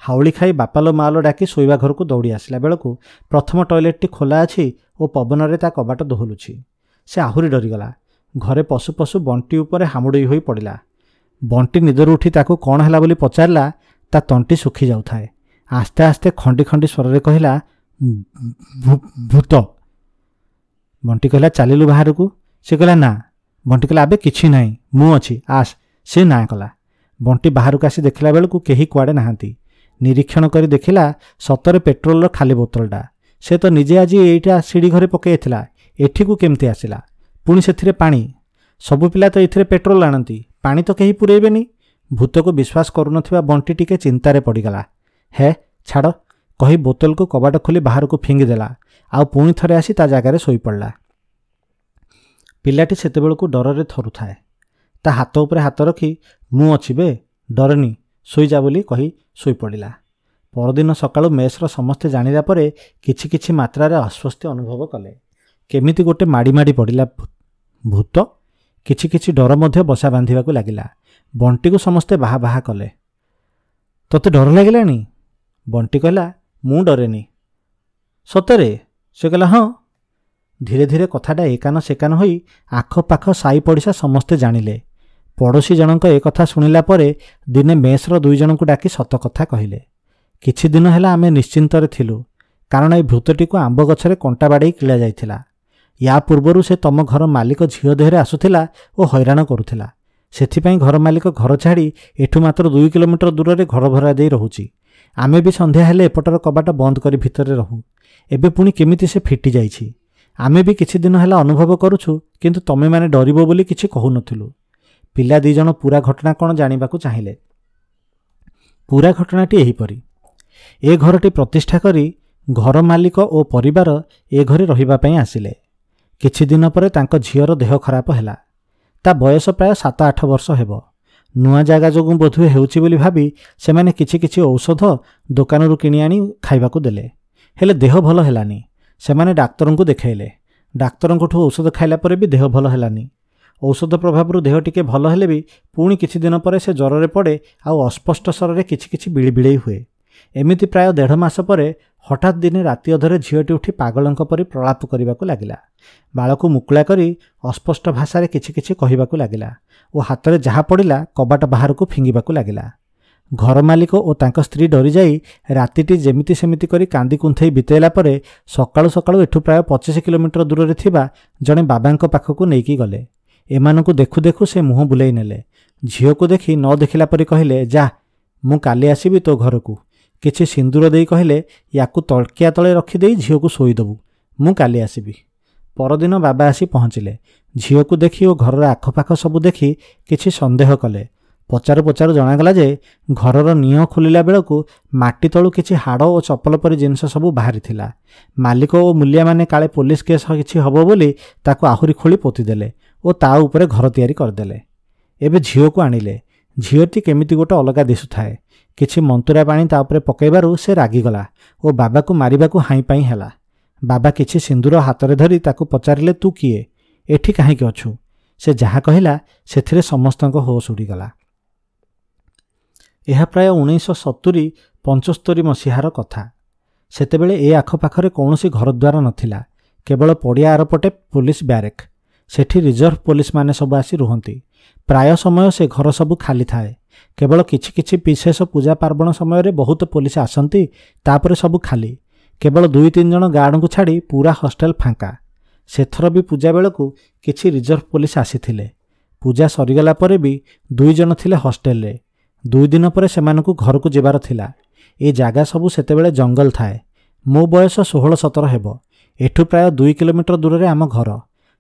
ହାଉଳି ଖାଇ ବାପାଲୋ ମାଲୋ ଡାକି ଶୋଇବା ଘରକୁ ଦୌଡ଼ି ଆସିଲା ବେଳକୁ ପ୍ରଥମ ଟଏଲେଟ୍ଟି ଖୋଲା ଅଛି ଓ ପବନରେ ତା କବାଟ ଦୋହଲୁଛି। ସେ ଆହୁରି ଡରିଗଲା। ଘରେ ପଶୁ ପଶୁ ବଣ୍ଟି ଉପରେ ହାମୁଡ଼େଇ ହୋଇ ପଡ଼ିଲା। ବଣ୍ଟି ନିଦରୁ ଉଠି ତାକୁ କ'ଣ ହେଲା ବୋଲି ପଚାରିଲା। ତା ତଣ୍ଟି ଶୁଖି ଯାଉଥାଏ। ଆସ୍ତେ ଆସ୍ତେ ଖଣ୍ଡି ଖଣ୍ଡି ସ୍ୱରରେ କହିଲା, ଭୂତ। ବଣ୍ଟି କହିଲା, ଚାଲିଲୁ ବାହାରକୁ। ସେ କହିଲା, ନା। ବଣ୍ଟି କହିଲା, ଆବେ କିଛି ନାହିଁ, ମୁଁ ଅଛି, ଆସ। ସେ ନା କଲା। ବଣ୍ଟି ବାହାରକୁ ଆସି ଦେଖିଲା ବେଳକୁ କେହି କୁଆଡ଼େ ନାହାନ୍ତି। ନିରୀକ୍ଷଣ କରି ଦେଖିଲା ସତରେ ପେଟ୍ରୋଲର ଖାଲି ବୋତଲଟା। ସେ ତ ନିଜେ ଆଜି ଏଇଟା ସିଡ଼ି ଘରେ ପକାଇଥିଲା, ଏଠିକୁ କେମିତି ଆସିଲା? ପୁଣି ସେଥିରେ ପାଣି। ସବୁ ପିଲା ତ ଏଥିରେ ପେଟ୍ରୋଲ ଆଣନ୍ତି, ପାଣି ତ କେହି ପୁରେଇବେନି। ଭୂତକୁ ବିଶ୍ୱାସ କରୁନଥିବା ବଣ୍ଟି ଟିକେ ଚିନ୍ତାରେ ପଡ଼ିଗଲା। ହେ ଛାଡ଼ କହି ବୋତଲକୁ କବାଟ ଖୋଲି ବାହାରକୁ ଫିଙ୍ଗିଦେଲା। ଆଉ ପୁଣି ଥରେ ଆସି ତା ଜାଗାରେ ଶୋଇପଡ଼ିଲା। ପିଲାଟି ସେତେବେଳକୁ ଡରରେ ଥରୁଥାଏ। ତା ହାତ ଉପରେ ହାତ ରଖି, ମୁଁ ଅଛି ବେ, ଡରନି, ଶୋଇଯା ବୋଲି କହି ଶୋଇପଡ଼ିଲା। ପରଦିନ ସକାଳୁ ମେସ୍ର ସମସ୍ତେ ଜାଣିଲା ପରେ କିଛି କିଛି ମାତ୍ରାରେ ଅସ୍ୱସ୍ତି ଅନୁଭବ କଲେ। କେମିତି ଗୋଟେ ମାଡ଼ି ମାଡ଼ି ପଡ଼ିଲା ଭୂତ। କିଛି କିଛି ଡର ମଧ୍ୟ ବସା ବାନ୍ଧିବାକୁ ଲାଗିଲା। ବଣ୍ଟିକୁ ସମସ୍ତେ ବାହା ବାହା କଲେ। ତୋତେ ଡର ଲାଗିଲାଣି? ବଣ୍ଟି କହିଲା, ମୁଁ ଡରେନି। ସତରେ? ସେ କହିଲା, ହଁ। ଧୀରେ ଧୀରେ କଥାଟା ଏକାନ ସେକାନ ହୋଇ ଆଖପାଖ ସାଇ ପଡ଼ିଶା ସମସ୍ତେ ଜାଣିଲେ। ପଡ଼ୋଶୀ ଜଣଙ୍କ ଏ କଥା ଶୁଣିଲା ପରେ ଦିନେ ମେସ୍ର 2 ଜଣଙ୍କୁ ଡାକି ସତ କଥା କହିଲେ। କିଛି ଦିନ ହେଲା ଆମେ ନିଶ୍ଚିନ୍ତରେ ଥିଲୁ, କାରଣ ଏ ଭୂତଟିକୁ ଆମ୍ବ ଗଛରେ କଣ୍ଟା ବାଡ଼େଇ କିଳା ଯାଇଥିଲା। ୟା ପୂର୍ବରୁ ସେ ତମ ଘର ମାଲିକ ଝିଅ ଦେହରେ ଆସୁଥିଲା ଓ ହଇରାଣ କରୁଥିଲା। ସେଥିପାଇଁ ଘର ମାଲିକ ଘର ଛାଡ଼ି ଏଠୁ ମାତ୍ର 2 କିଲୋମିଟର ଦୂରରେ ଘର ଭଡ଼ା ଦେଇ ରହୁଛି। ଆମେ ବି ସନ୍ଧ୍ୟା ହେଲେ ଏପଟର କବାଟ ବନ୍ଦ କରି ଭିତରେ ରହୁ। ଏବେ ପୁଣି କେମିତି ସେ ଫିଟି ଯାଇଛି। ଆମେ ବି କିଛି ଦିନ ହେଲା ଅନୁଭବ କରୁଛୁ, କିନ୍ତୁ ତମେମାନେ ଡରିବ ବୋଲି କିଛି କହୁନଥିଲୁ। ପିଲା 2 ଜଣ ପୂରା ଘଟଣା କ'ଣ ଜାଣିବାକୁ ଚାହିଁଲେ। ପୂରା ଘଟଣାଟି ଏହିପରି। ଏ ଘରଟି ପ୍ରତିଷ୍ଠା କରି ଘର ମାଲିକ ଓ ପରିବାର ଏ ଘରେ ରହିବା ପାଇଁ ଆସିଲେ। କିଛି ଦିନ ପରେ ତାଙ୍କ ଝିଅର ଦେହ ଖରାପ ହେଲା। ତା ବୟସ ପ୍ରାୟ 7-8 ବର୍ଷ ହେବ। ନୂଆ ଜାଗା ଯୋଗୁଁ ବୋଧହୁଏ ହେଉଛି ବୋଲି ଭାବି ସେମାନେ କିଛି କିଛି ଔଷଧ ଦୋକାନରୁ କିଣି ଆଣି ଖାଇବାକୁ ଦେଲେ। ହେଲେ ଦେହ ଭଲ ହେଲାନି। ସେମାନେ ଡାକ୍ତରଙ୍କୁ ଦେଖାଇଲେ। ଡାକ୍ତରଙ୍କଠୁ ଔଷଧ ଖାଇଲା ପରେ ବି ଦେହ ଭଲ ହେଲାନି। ଔଷଧ ପ୍ରଭାବରୁ ଦେହ ଟିକେ ଭଲ ହେଲେ ବି ପୁଣି କିଛି ଦିନ ପରେ ସେ ଜ୍ୱରରେ ପଡ଼େ ଆଉ ଅସ୍ପଷ୍ଟ ସ୍ୱରରେ କିଛି କିଛି ବିଳିବିଳେଇ ହୁଏ। ଏମିତି ପ୍ରାୟ 1.5 ମାସ ପରେ ହଠାତ୍ ଦିନେ ରାତି ଅଧରେ ଝିଅଟି ଉଠି ପାଗଳଙ୍କ ପରି ପ୍ରଳାପ କରିବାକୁ ଲାଗିଲା। ବାଳକୁ ମୁକୁଳା କରି ଅସ୍ପଷ୍ଟ ଭାଷାରେ କିଛି କିଛି କହିବାକୁ ଲାଗିଲା ଓ ହାତରେ ଯାହା ପଡ଼ିଲା କବାଟ ବାହାରକୁ ଫିଙ୍ଗିବାକୁ ଲାଗିଲା। ଘର ମାଲିକ ଓ ତାଙ୍କ ସ୍ତ୍ରୀ ଡରିଯାଇ ରାତିଟି ଯେମିତି ସେମିତି କରି କାନ୍ଦି କୁନ୍ଥେଇ ବିତେଇଲା ପରେ ସକାଳୁ ସକାଳୁ ଏଠୁ ପ୍ରାୟ 25 କିଲୋମିଟର ଦୂରରେ ଥିବା ଜଣେ ବାବାଙ୍କ ପାଖକୁ ନେଇକି ଗଲେ। ଏମାନଙ୍କୁ ଦେଖୁ ଦେଖୁ ସେ ମୁହଁ ବୁଲେଇ ନେଲେ। ଝିଅକୁ ଦେଖି ନ ଦେଖିଲା ପରି କହିଲେ, ଯା, ମୁଁ କାଲି ଆସିବି ତୋ ଘରକୁ। କିଛି ସିନ୍ଦୁର ଦେଇ କହିଲେ, ୟାକୁ ତଳକିଆ ତଳେ ରଖିଦେଇ ଝିଅକୁ ଶୋଇଦେବୁ, ମୁଁ କାଲି ଆସିବି। ପରଦିନ ବାବା ଆସି ପହଞ୍ଚିଲେ। ଝିଅକୁ ଦେଖି ଓ ଘରର ଆଖପାଖ ସବୁ ଦେଖି କିଛି ସନ୍ଦେହ କଲେ। ପଚାରୁ ପଚାରୁ ଜଣାଗଲା ଯେ ଘରର ନିଅଁ ଖୋଲିଲା ବେଳକୁ ମାଟି ତଳୁ କିଛି ହାଡ଼ ଓ ଚପଲ ପରି ଜିନିଷ ସବୁ ବାହାରିଥିଲା। ମାଲିକ ଓ ମୂଲିଆମାନେ କାଳେ ପୋଲିସ କେସ୍ କିଛି ହେବ ବୋଲି ତାକୁ ଆହୁରି ଖୋଳି ପୋତିଦେଲେ ଓ ତା ଉପରେ ଘର ତିଆରି କରିଦେଲେ। ଏବେ ଝିଅକୁ ଆଣିଲେ। ଝିଅଟି କେମିତି ଗୋଟେ ଅଲଗା ଦିଶୁଥାଏ। କିଛି ମନ୍ତୁରା ପାଣି ତା ଉପରେ ପକାଇବାରୁ ସେ ରାଗିଗଲା ଓ ବାବାକୁ ମାରିବାକୁ ହାଇଁ ପାଇଁ ହେଲା। ବାବା କିଛି ସିନ୍ଦୁର ହାତରେ ଧରି ତାକୁ ପଚାରିଲେ, ତୁ କିଏ? ଏଠି କାହିଁକି ଅଛୁ? ସେ ଯାହା କହିଲା ସେଥିରେ ସମସ୍ତଙ୍କ ହୋସ ଉଡ଼ିଗଲା। ଏହା ପ୍ରାୟ 1970-75 ମସିହାର କଥା। ସେତେବେଳେ ଏ ଆଖପାଖରେ କୌଣସି ଘରଦ୍ୱାର ନଥିଲା। କେବଳ ପଡ଼ିଆ ଆରପଟେ ପୋଲିସ ବ୍ୟାରେକ୍। ସେଠି ରିଜର୍ଭ ପୋଲିସମାନେ ସବୁ ଆସି ରୁହନ୍ତି। ପ୍ରାୟ ସମୟ ସେ ଘର ସବୁ ଖାଲି ଥାଏ। କେବଳ କିଛି କିଛି ବିଶେଷ ପୂଜା ପାର୍ବଣ ସମୟରେ ବହୁତ ପୋଲିସ ଆସନ୍ତି, ତାପରେ ସବୁ ଖାଲି। କେବଳ 2-3 ଜଣ ଗାର୍ଡଙ୍କୁ ଛାଡ଼ି ପୁରା ହଷ୍ଟେଲ ଫାଙ୍କା। ସେଥର ବି ପୂଜା ବେଳକୁ କିଛି ରିଜର୍ଭ ପୋଲିସ ଆସିଥିଲେ। ପୂଜା ସରିଗଲା ପରେ ବି 2 ଜଣ ଥିଲେ ହଷ୍ଟେଲରେ। 2 ଦିନ ପରେ ସେମାନଙ୍କୁ ଘରକୁ ଯିବାର ଥିଲା। ଏ ଜାଗା ସବୁ ସେତେବେଳେ ଜଙ୍ଗଲ ଥାଏ। ମୋ ବୟସ 16-17 ହେବ। ଏଠୁ ପ୍ରାୟ 2 କିଲୋମିଟର ଦୂରରେ ଆମ ଘର।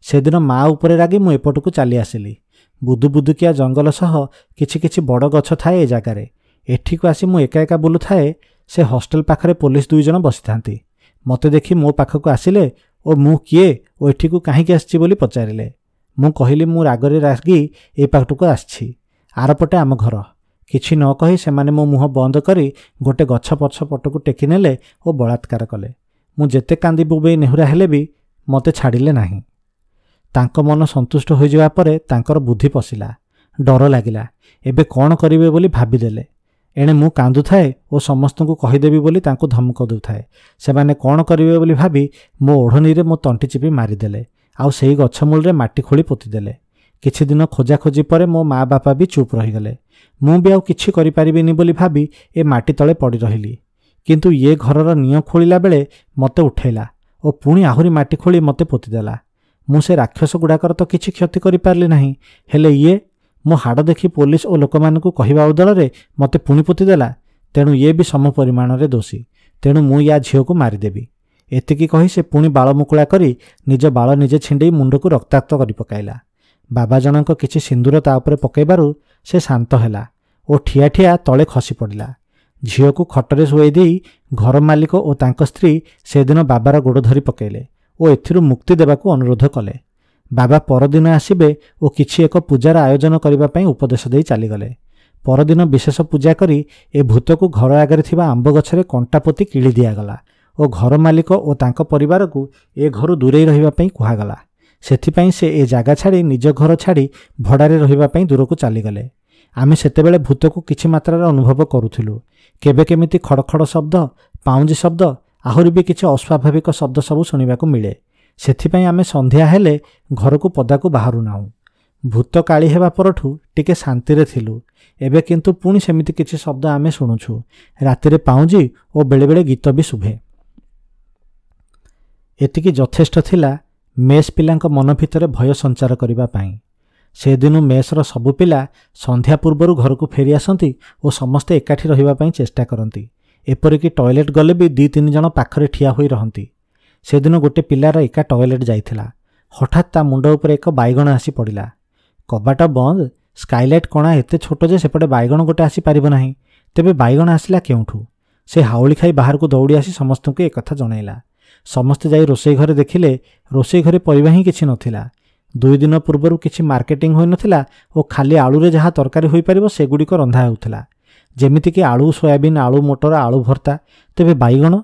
ସେଦିନ ମା ଉପରେ ରାଗି ମୁଁ ଏପଟକୁ ଚାଲି ଆସିଲି। ବୁଦୁବୁଦୁକିଆ ଜଙ୍ଗଲ ସହ କିଛି କିଛି ବଡ଼ ଗଛ ଥାଏ ଏ ଜାଗାରେ। ଏଠିକୁ ଆସି ମୁଁ ଏକା ଏକା ବୁଲୁଥାଏ। ସେ ହଷ୍ଟେଲ ପାଖରେ ପୋଲିସ 2 ଜଣ ବସିଥାନ୍ତି। ମୋତେ ଦେଖି ମୋ ପାଖକୁ ଆସିଲେ ଓ ମୁଁ କିଏ ଓ ଏଠିକୁ କାହିଁକି ଆସିଛି ବୋଲି ପଚାରିଲେ। ମୁଁ କହିଲି ମୁଁ ରାଗରେ ରାଗି ଏ ପାଖକୁ ଆସିଛି। ଆରପଟେ ଆମ ଘର। କିଛି ନ କହି ସେମାନେ ମୋ ମୁହଁ ବନ୍ଦ କରି ଗୋଟେ ଗଛ ପଛ ପଟକୁ ଟେକି ନେଲେ ଓ ବଳାତ୍କାର କଲେ। ମୁଁ ଯେତେ କାନ୍ଦି ବୋବେଇ ନେହୁରା ହେଲେ ବି ମୋତେ ଛାଡ଼ିଲେ ନାହିଁ। ତାଙ୍କ ମନ ସନ୍ତୁଷ୍ଟ ହୋଇଯିବା ପରେ ତାଙ୍କର ବୁଦ୍ଧି ପଶିଲା। ଡର ଲାଗିଲା। ଏବେ କ'ଣ କରିବେ ବୋଲି ଭାବିଦେଲେ। ଏଣେ ମୁଁ କାନ୍ଦୁଥାଏ ଓ ସମସ୍ତଙ୍କୁ କହିଦେବି ବୋଲି ତାଙ୍କୁ ଧମକ ଦେଉଥାଏ। ସେମାନେ କ'ଣ କରିବେ ବୋଲି ଭାବି ମୋ ଓଢ଼ଣୀରେ ମୋ ତଣ୍ଟି ଚିପି ମାରିଦେଲେ ଆଉ ସେଇ ଗଛ ମୂଳରେ ମାଟି ଖୋଳି ପୋତିଦେଲେ। କିଛି ଦିନ ଖୋଜାଖୋଜି ପରେ ମୋ ମା ବାପା ବି ଚୁପ୍ ରହିଗଲେ। ମୁଁ ବି ଆଉ କିଛି କରିପାରିବିନି ବୋଲି ଭାବି ଏ ମାଟି ତଳେ ପଡ଼ି ରହିଲି। କିନ୍ତୁ ଇଏ ଘରର ନିଅଁ ଖୋଳିଲା ବେଳେ ମୋତେ ଉଠେଇଲା ଓ ପୁଣି ଆହୁରି ମାଟି ଖୋଳି ମୋତେ ପୋତିଦେଲା। ମୁଁ ସେ ରାକ୍ଷସ ଗୁଡ଼ାକର ତ କିଛି କ୍ଷତି କରିପାରିଲି ନାହିଁ, ହେଲେ ଇଏ ମୋ ହାଡ଼ ଦେଖି ପୋଲିସ ଓ ଲୋକମାନଙ୍କୁ କହିବା ବଦଳରେ ମୋତେ ପୁଣି ପୋତିଦେଲା। ତେଣୁ ଇଏ ବି ସମ ପରିମାଣରେ ଦୋଷୀ। ତେଣୁ ମୁଁ ୟା ଝିଅକୁ ମାରିଦେବି। ଏତିକି କହି ସେ ପୁଣି ବାଳ ମୁକୁଳା କରି ନିଜ ବାଳ ନିଜେ ଛିଣ୍ଡେଇ ମୁଣ୍ଡକୁ ରକ୍ତାକ୍ତ କରି ପକାଇଲା। ବାବା ଜଣଙ୍କ କିଛି ସିନ୍ଦୁର ତା ଉପରେ ପକାଇବାରୁ ସେ ଶାନ୍ତ ହେଲା ଓ ଠିଆ ଠିଆ ତଳେ ଖସି ପଡ଼ିଲା। ଝିଅକୁ ଖଟରେ ଶୁଆଇ ଦେଇ ଘର ମାଲିକ ଓ ତାଙ୍କ ସ୍ତ୍ରୀ ସେଦିନ ବାବାର ଗୋଡ଼ ଧରି ପକାଇଲେ ଓ ଏଥିରୁ ମୁକ୍ତି ଦେବାକୁ ଅନୁରୋଧ କଲେ। ବାବା ପରଦିନ ଆସିବେ ଓ କିଛି ଏକ ପୂଜାର ଆୟୋଜନ କରିବା ପାଇଁ ଉପଦେଶ ଦେଇ ଚାଲିଗଲେ। ପରଦିନ ବିଶେଷ ପୂଜା କରି ଏ ଭୂତକୁ ଘର ଆଗରେ ଥିବା ଆମ୍ବ ଗଛରେ କଣ୍ଟା ପୋତି କିଳି ଦିଆଗଲା ଓ ଘର ମାଲିକ ଓ ତାଙ୍କ ପରିବାରକୁ ଏ ଘରୁ ଦୂରେଇ ରହିବା ପାଇଁ କୁହାଗଲା। ସେଥିପାଇଁ ସେ ଏ ଜାଗା ଛାଡ଼ି ନିଜ ଘର ଛାଡ଼ି ଭଡ଼ାରେ ରହିବା ପାଇଁ ଦୂରକୁ ଚାଲିଗଲେ। ଆମେ ସେତେବେଳେ ଭୂତକୁ କିଛି ମାତ୍ରାରେ ଅନୁଭବ କରୁଥିଲୁ। କେବେ କେମିତି ଖଡ଼ ଖଡ଼ ଶବ୍ଦ, ପାଉଁଜି ଶବ୍ଦ, ଆହୁରି ବି କିଛି ଅସ୍ୱାଭାବିକ ଶବ୍ଦ ସବୁ ଶୁଣିବାକୁ ମିଳେ। ସେଥିପାଇଁ ଆମେ ସନ୍ଧ୍ୟା ହେଲେ ଘରକୁ ପଦାକୁ ବାହାରୁ ନାହୁଁ। ଭୂତ କାଳି ହେବା ପରଠୁ ଟିକେ ଶାନ୍ତିରେ ଥିଲୁ। ଏବେ କିନ୍ତୁ ପୁଣି ସେମିତି କିଛି ଶବ୍ଦ ଆମେ ଶୁଣୁଛୁ। ରାତିରେ ପାଉଁଜି ଓ ବେଳେବେଳେ ଗୀତ ବି ଶୁଭେ। ଏତିକି ଯଥେଷ୍ଟ ଥିଲା ମେସ୍ ପିଲାଙ୍କ ମନ ଭିତରେ ଭୟ ସଞ୍ଚାର କରିବା ପାଇଁ। ସେଦିନୁ ମେସ୍ର ସବୁ ପିଲା ସନ୍ଧ୍ୟା ପୂର୍ବରୁ ଘରକୁ ଫେରି ଆସନ୍ତି ଓ ସମସ୍ତେ ଏକାଠି ରହିବା ପାଇଁ ଚେଷ୍ଟା କରନ୍ତି। ଏପରିକି ଟଏଲେଟ୍ ଗଲେ ବି 2-3 ଜଣ ପାଖରେ ଠିଆ ହୋଇ ରହନ୍ତି। ସେଦିନ ଗୋଟେ ପିଲାର ଏକା ଟଏଲେଟ୍ ଯାଇଥିଲା। ହଠାତ୍ ତା ମୁଣ୍ଡ ଉପରେ ଏକ ବାଇଗଣ ଆସି ପଡ଼ିଲା। କବାଟ ବନ୍ଦ, ସ୍କାଇଲାଇଟ୍ କଣା ଏତେ ଛୋଟ ଯେ ସେପଟେ ବାଇଗଣ ଗୋଟେ ଆସିପାରିବ ନାହିଁ। ତେବେ ବାଇଗଣ ଆସିଲା କେଉଁଠୁ? ସେ ହାଉଳି ଖାଇ ବାହାରକୁ ଦୌଡ଼ି ଆସି ସମସ୍ତଙ୍କୁ ଏକଥା ଜଣାଇଲା। ସମସ୍ତେ ଯାଇ ରୋଷେଇ ଘରେ ଦେଖିଲେ ରୋଷେଇ ଘରେ ପରିବା ହିଁ କିଛି ନଥିଲା। 2 ଦିନ ପୂର୍ବରୁ କିଛି ମାର୍କେଟିଂ ହୋଇନଥିଲା ଓ ଖାଲି ଆଳୁରେ ଯାହା ତରକାରୀ ହୋଇପାରିବ ସେଗୁଡ଼ିକ ରନ୍ଧା ହେଉଥିଲା, ଯେମିତିକି ଆଳୁ ସୋୟାବିନ୍, ଆଳୁ ମଟର, ଆଳୁ ଭର୍ତ୍ତା। ତେବେ ବାଇଗଣ?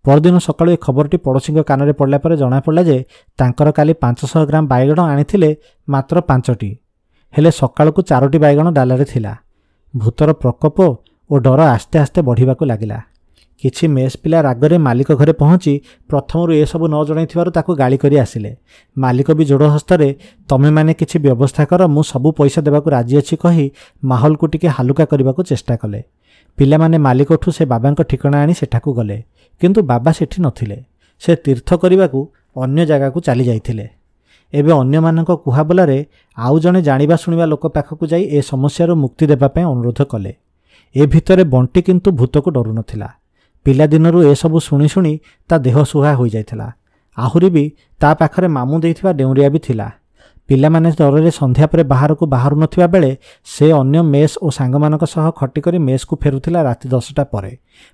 ପରଦିନ ସକାଳୁ ଏ ଖବରଟି ପଡ଼ୋଶୀଙ୍କ କାନରେ ପଡ଼ିଲା ପରେ ଜଣାପଡ଼ିଲା ଯେ ତାଙ୍କର କାଲି 500 ଗ୍ରାମ ବାଇଗଣ ଆଣିଥିଲେ ମାତ୍ର 5ଟି, ହେଲେ ସକାଳକୁ 4ଟି ବାଇଗଣ ଡାଲାରେ ଥିଲା। ଭୂତର ପ୍ରକୋପ ଓ ଡର ଆସ୍ତେ ଆସ୍ତେ ବଢ଼ିବାକୁ ଲାଗିଲା। କିଛି ମେସ୍ ପିଲା ରାଗରେ ମାଲିକ ଘରେ ପହଞ୍ଚି ପ୍ରଥମରୁ ଏସବୁ ନ ଜଣାଇଥିବାରୁ ତାକୁ ଗାଳି କରି ଆସିଲେ। ମାଲିକ ବି ଯୋଡ଼ ହସ୍ତରେ ତମେମାନେ କିଛି ବ୍ୟବସ୍ଥା କର, ମୁଁ ସବୁ ପଇସା ଦେବାକୁ ରାଜି ଅଛି କହି ମାହୋଲକୁ ଟିକେ ହାଲୁକା କରିବାକୁ ଚେଷ୍ଟା କଲେ। ପିଲାମାନେ ମାଲିକଠୁ ସେ ବାବାଙ୍କ ଠିକଣା ଆଣି ସେଠାକୁ ଗଲେ, କିନ୍ତୁ ବାବା ସେଠି ନଥିଲେ। ସେ ତୀର୍ଥ କରିବାକୁ ଅନ୍ୟ ଜାଗାକୁ ଚାଲି ଯାଇଥିଲେ। ଏବେ ଅନ୍ୟମାନଙ୍କ କୁହାବଲାରେ ଆଉ ଜଣେ ଜାଣିବା ଶୁଣିବା ଲୋକ ପାଖକୁ ଯାଇ ଏ ସମସ୍ୟାରୁ ମୁକ୍ତି ଦେବା ପାଇଁ ଅନୁରୋଧ କଲେ। ଏ ଭିତରେ ବଣ୍ଟି କିନ୍ତୁ ଭୂତକୁ ଡରୁ ନଥିଲା। ପିଲାଦିନରୁ ଏସବୁ ଶୁଣି ଶୁଣି ତା ଦେହ ସୁହା ହୋଇଯାଇଥିଲା। ଆହୁରି ବି ତା ପାଖରେ ମାମୁଁ ଦେଇଥିବା ଡେଉଁରିଆ ବି ଥିଲା। ପିଲାମାନେ ଡରରେ ସନ୍ଧ୍ୟା ପରେ ବାହାରକୁ ବାହାରୁ ନଥିବା ବେଳେ ସେ ଅନ୍ୟ ମେସ୍ ଓ ସାଙ୍ଗମାନଙ୍କ ସହ ଖଟି କରି ମେସ୍କୁ ଫେରୁଥିଲା ରାତି 10ଟା ପରେ।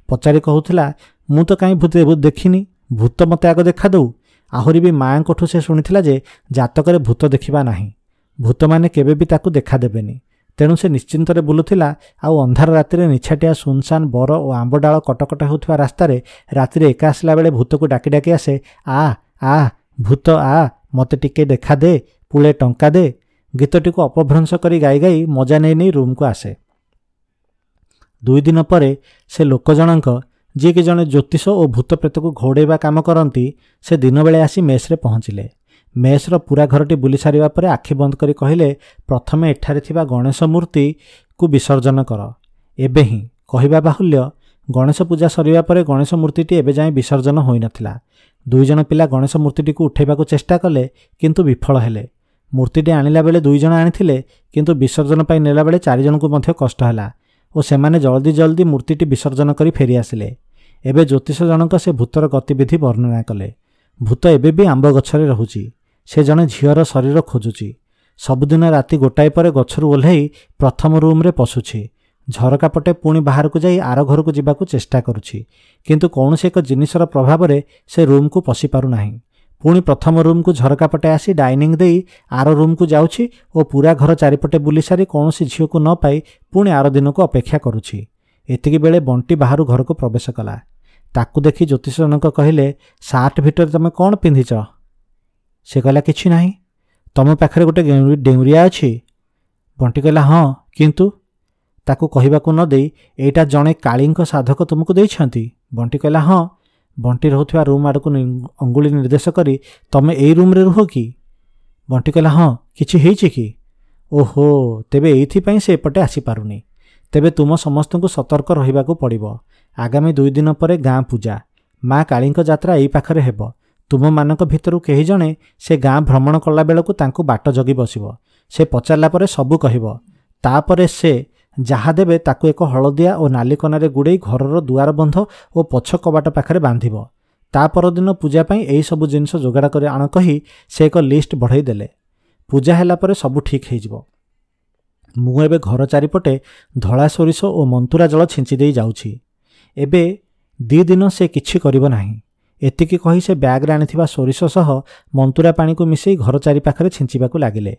ପଚାରି କହୁଥିଲା, ମୁଁ ତ କାହିଁ ଭୂତ ଦେଖିନି, ଭୂତ ମୋତେ ଆଗ ଦେଖାଦେଉ। ଆହୁରି ବି ମାଆଙ୍କଠୁ ସେ ଶୁଣିଥିଲା ଯେ ଜାତକରେ ଭୂତ ଦେଖିବା ନାହିଁ, ଭୂତମାନେ କେବେ ବି ତାକୁ ଦେଖାଦେବେନି। ତେଣୁ ସେ ନିଶ୍ଚିନ୍ତରେ ବୁଲୁଥିଲା। ଆଉ ଅନ୍ଧାର ରାତିରେ ନିଛାଟିଆ ସୁନସାନ ବର ଓ ଆମ୍ବଡାଳ କଟକଟ ହେଉଥିବା ରାସ୍ତାରେ ରାତିରେ ଏକା ଆସିଲା ବେଳେ ଭୂତକୁ ଡାକି ଡାକି ଆସେ, ଆ ଭୂତ ଆ, ମୋତେ ଟିକେ ଦେଖାଦେ, ପୁଳେ ଟଙ୍କା ଦେ। ଗୀତଟିକୁ ଅପଭ୍ରଂଶ କରି ଗାଇ ଗାଇ ମଜା ନେଇ ନେଇ ରୁମ୍କୁ ଆସେ। 2 ଦିନ ପରେ ସେ ଲୋକ ଜଣଙ୍କ, ଯିଏକି ଜଣେ ଜ୍ୟୋତିଷ ଓ ଭୂତ ପ୍ରେତକୁ ଘୋଡ଼େଇବା କାମ କରନ୍ତି, ସେ ଦିନବେଳେ ଆସି ମେସ୍ରେ ପହଞ୍ଚିଲେ। ମେସ୍ର ପୁରା ଘରଟି ବୁଲି ସାରିବା ପରେ ଆଖି ବନ୍ଦ କରି କହିଲେ, ପ୍ରଥମେ ଏଠାରେ ଥିବା ଗଣେଶ ମୂର୍ତ୍ତିକୁ ବିସର୍ଜନ କର, ଏବେ ହିଁ। କହିବା ବାହୁଲ୍ୟ, ଗଣେଶ ପୂଜା ସରିବା ପରେ ଗଣେଶ ମୂର୍ତ୍ତିଟି ଏବେ ଯାଏଁ ବିସର୍ଜନ ହୋଇନଥିଲା। 2 ଜଣ ପିଲା ଗଣେଶ ମୂର୍ତ୍ତିଟିକୁ ଉଠାଇବାକୁ ଚେଷ୍ଟା କଲେ, କିନ୍ତୁ ବିଫଳ ହେଲେ। ମୂର୍ତ୍ତିଟି ଆଣିଲା ବେଳେ 2 ଜଣ ଆଣିଥିଲେ, କିନ୍ତୁ ବିସର୍ଜନ ପାଇଁ ନେଲାବେଳେ 4 ଜଣଙ୍କୁ ମଧ୍ୟ କଷ୍ଟ ହେଲା ଓ ସେମାନେ ଜଲ୍ଦି ଜଲ୍ଦି ମୂର୍ତ୍ତିଟି ବିସର୍ଜନ କରି ଫେରିଆସିଲେ। ଏବେ ଜ୍ୟୋତିଷ ଜଣକ ସେ ଭୂତର ଗତିବିଧି ବର୍ଣ୍ଣନା କଲେ। ଭୂତ ଏବେ ବି ଆମ୍ବ ଗଛରେ ରହୁଛି। ସେ ଜଣେ ଝିଅର ଶରୀର ଖୋଜୁଛି। ସବୁଦିନ ରାତି 1ଟାଏ ପରେ ଗଛରୁ ଓହ୍ଲାଇ ପ୍ରଥମ ରୁମ୍ରେ ପଶୁଛି। ଝରକା ପଟେ ପୁଣି ବାହାରକୁ ଯାଇ ଆର ଘରକୁ ଯିବାକୁ ଚେଷ୍ଟା କରୁଛି, କିନ୍ତୁ କୌଣସି ଏକ ଜିନିଷର ପ୍ରଭାବରେ ସେ ରୁମ୍କୁ ପଶି ପାରୁନାହିଁ। ପୁଣି ପ୍ରଥମ ରୁମ୍କୁ ଝରକା ପଟେ ଆସି ଡାଇନିଂ ଦେଇ ଆର ରୁମ୍କୁ ଯାଉଛି ଓ ପୁରା ଘର ଚାରିପଟେ ବୁଲି ସାରି କୌଣସି ଝିଅକୁ ନ ପାଇ ପୁଣି ଆର ଦିନକୁ ଅପେକ୍ଷା କରୁଛି। ଏତିକି ବେଳେ ବଣ୍ଟି ବାହାରୁ ଘରକୁ ପ୍ରବେଶ କଲା। ତାକୁ ଦେଖି ଜ୍ୟୋତିଷ ଜଣକ କହିଲେ, ସାର୍ଟ ଭିତରେ ତମେ କ'ଣ ପିନ୍ଧିଛ? ସେ କହିଲା, କିଛି ନାହିଁ। ତମ ପାଖରେ ଗୋଟେ ଡେଉଁରିଆ ଅଛି? ବଣ୍ଟି କହିଲା, ହଁ, କିନ୍ତୁ? ତାକୁ କହିବାକୁ ନ ଦେଇ, ଏଇଟା ଜଣେ କାଳୀଙ୍କ ସାଧକ ତୁମକୁ ଦେଇଛନ୍ତି? ବଣ୍ଟି କହିଲା, ହଁ। ବଣ୍ଟି ରହୁଥିବା ରୁମ୍ ଆଡ଼କୁ ଅଙ୍ଗୁଳି ନିର୍ଦ୍ଦେଶ କରି, ତମେ ଏଇ ରୁମ୍ରେ ରୁହ କି? ବଣ୍ଟି କହିଲା, ହଁ। କିଛି ହେଇଛି କି? ଓହୋ, ତେବେ ଏଇଥିପାଇଁ ସେ ଏପଟେ ଆସିପାରୁନି। ତେବେ ତୁମ ସମସ୍ତଙ୍କୁ ସତର୍କ ରହିବାକୁ ପଡ଼ିବ। ଆଗାମୀ 2 ଦିନ ପରେ ଗାଁ ପୂଜା। ମା କାଳୀଙ୍କ ଯାତ୍ରା ଏଇ ପାଖରେ ହେବ। ତୁମମାନଙ୍କ ଭିତରୁ କେହି ଜଣେ ସେ ଗାଁ ଭ୍ରମଣ କଲା ବେଳକୁ ତାଙ୍କୁ ବାଟ ଜଗି ବସିବ। ସେ ପଚାରିଲା ପରେ ସବୁ କହିବ। ତାପରେ ସେ ଯାହା ଦେବେ ତାକୁ ଏକ ହଳଦିଆ ଓ ନାଲି କନାରେ ଗୁଡ଼େଇ ଘରର ଦୁଆର ବନ୍ଧ ଓ ପଛ କବାଟ ପାଖରେ ବାନ୍ଧିବ। ତା ପରଦିନ ପୂଜା ପାଇଁ ଏହି ସବୁ ଜିନିଷ ଯୋଗାଡ଼ କରି ଆଣ କହି ସେ ଏକ ଲିଷ୍ଟ ବଢ଼େଇ ଦେଲେ। ପୂଜା ହେଲା ପରେ ସବୁ ଠିକ୍ ହେଇଯିବ। ମୁଁ ଏବେ ଘର ଚାରିପଟେ ଧଳା ସୋରିଷ ଓ ମନ୍ତୁରା ଜଳ ଛିଞ୍ଚି ଦେଇ ଯାଉଛି। ଏବେ 2 ଦିନ ସେ କିଛି କରିବ ନାହିଁ। ଏତିକି କହି ସେ ବ୍ୟାଗ୍ରେ ଆଣିଥିବା ସୋରିଷ ସହ ମନ୍ତୁରା ପାଣିକୁ ମିଶାଇ ଘର ଚାରିପାଖରେ ଛିଞ୍ଚିବାକୁ ଲାଗିଲେ।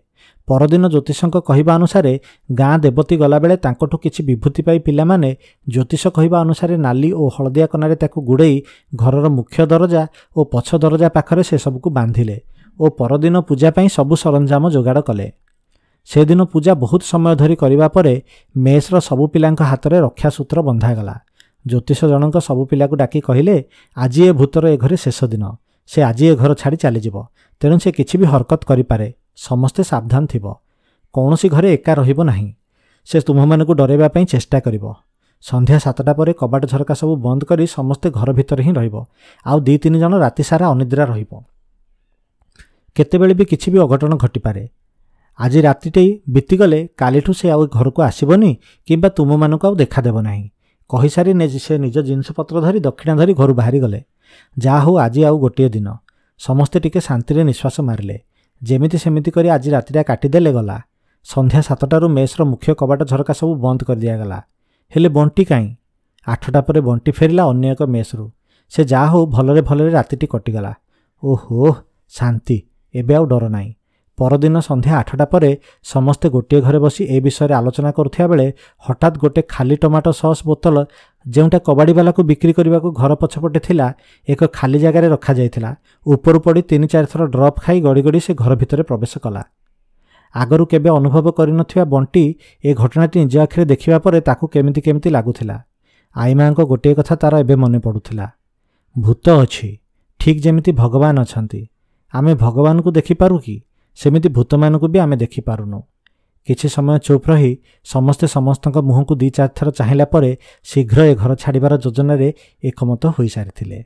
ପରଦିନ ଜ୍ୟୋତିଷଙ୍କ କହିବା ଅନୁସାରେ ଗାଁ ଦେବତୀ ଗଲାବେଳେ ତାଙ୍କଠୁ କିଛି ବିଭୂତି ପାଇ ପିଲାମାନେ ଜ୍ୟୋତିଷ କହିବା ଅନୁସାରେ ନାଲି ଓ ହଳଦିଆ କନାରେ ତାକୁ ଗୁଡ଼େଇ ଘରର ମୁଖ୍ୟ ଦରଜା ଓ ପଛ ଦରଜା ପାଖରେ ସେସବୁକୁ ବାନ୍ଧିଲେ ଓ ପରଦିନ ପୂଜା ପାଇଁ ସବୁ ସରଞ୍ଜାମ ଯୋଗାଡ଼ କଲେ। ସେଦିନ ପୂଜା ବହୁତ ସମୟ ଧରି କରିବା ପରେ ମେସ୍ର ସବୁ ପିଲାଙ୍କ ହାତରେ ରକ୍ଷାସୂତ୍ର ବନ୍ଧାଗଲା। ଜ୍ୟୋତିଷ ଜଣଙ୍କ ସବୁ ପିଲାକୁ ଡାକି କହିଲେ, ଆଜି ଏ ଭୂତର ଏ ଘରେ ଶେଷ ଦିନ। ସେ ଆଜି ଏ ଘର ଛାଡ଼ି ଚାଲିଯିବ। ତେଣୁ ସେ କିଛି ବି ହରକତ କରିପାରେ। ସମସ୍ତେ ସାବଧାନ ଥିବ। କୌଣସି ଘରେ ଏକା ରହିବ ନାହିଁ। ସେ ତୁମମାନଙ୍କୁ ଡରାଇବା ପାଇଁ ଚେଷ୍ଟା କରିବ। ସନ୍ଧ୍ୟା 7ଟା ପରେ କବାଟ ଝରକା ସବୁ ବନ୍ଦ କରି ସମସ୍ତେ ଘର ଭିତରେ ହିଁ ରହିବ। ଆଉ 2-3 ଜଣ ରାତି ସାରା ଅନିଦ୍ରା ରହିବ। କେତେବେଳେ ବି କିଛି ବି ଅଘଟଣ ଘଟିପାରେ। ଆଜି ରାତିଟି ବିତିଗଲେ କାଲିଠୁ ସେ ଆଉ ଘରକୁ ଆସିବନି କିମ୍ବା ତୁମମାନଙ୍କୁ ଆଉ ଦେଖାଦେବ ନାହିଁ। କହିସାରି ସେ ନିଜ ଜିନିଷପତ୍ର ଧରି ଦକ୍ଷିଣା ଧରି ଘରୁ ବାହାରି ଗଲେ। ଯାହା ହଉ ଆଜି ଆଉ ଗୋଟିଏ ଦିନ। ସମସ୍ତେ ଟିକେ ଶାନ୍ତିରେ ନିଶ୍ୱାସ ମାରିଲେ। ଯେମିତି ସେମିତି କରି ଆଜି ରାତିଟା କାଟିଦେଲେ ଗଲା। ସନ୍ଧ୍ୟା 7ଟାରୁ ମେସ୍ର ମୁଖ୍ୟ କବାଟ ଝରକା ସବୁ ବନ୍ଦ କରିଦିଆଗଲା। ହେଲେ ବଣ୍ଟି କାହିଁ? 8ଟା ପରେ ବଣ୍ଟି ଫେରିଲା ଅନ୍ୟ ଏକ ମେସ୍ରୁ। ସେ ଯାହା ହଉ ଭଲରେ ଭଲରେ ରାତିଟି କଟିଗଲା। ଓହୋ, ଶାନ୍ତି। ଏବେ ଆଉ ଡର ନାହିଁ। ପରଦିନ ସନ୍ଧ୍ୟା 8ଟା ପରେ ସମସ୍ତେ ଗୋଟିଏ ଘରେ ବସି ଏ ବିଷୟରେ ଆଲୋଚନା କରୁଥିବା ବେଳେ ହଠାତ୍ ଗୋଟେ ଖାଲି ଟମାଟୋ ସସ୍ ବୋତଲ, ଯେଉଁଟା କବାଡ଼ିବାଲାକୁ ବିକ୍ରି କରିବାକୁ ଘର ପଛପଟେ ଥିଲା, ଏକ ଖାଲି ଜାଗାରେ ରଖାଯାଇଥିଲା। ଉପରୁ ପଡ଼ି 3-4 ଥର ଡ୍ରପ୍ ଖାଇ ଗଡ଼ି ଗଡ଼ି ସେ ଘର ଭିତରେ ପ୍ରବେଶ କଲା। ଆଗରୁ କେବେ ଅନୁଭବ କରିନଥିବା ବଣ୍ଟି ଏ ଘଟଣାଟି ନିଜ ଆଖିରେ ଦେଖିବା ପରେ ତାକୁ କେମିତି ଲାଗୁଥିଲା। ଆଈମାଙ୍କ ଗୋଟିଏ କଥା ତାର ଏବେ ମନେ ପଡ଼ୁଥିଲା। ଭୂତ ଅଛି, ଠିକ୍ ଯେମିତି ଭଗବାନ ଅଛନ୍ତି। ଆମେ ଭଗବାନଙ୍କୁ ଦେଖିପାରୁ କି? ସେମିତି ଭୂତମାନଙ୍କୁ ବି ଆମେ ଦେଖିପାରୁନୁ। କିଛି ସମୟ ଚୁପ୍ ରହି ସମସ୍ତେ ସମସ୍ତଙ୍କ ମୁହଁକୁ 2-4 ଥର ଚାହିଁଲା ପରେ ଶୀଘ୍ର ଏ ଘର ଛାଡ଼ିବାର ଯୋଜନାରେ ଏକମତ ହୋଇସାରିଥିଲେ।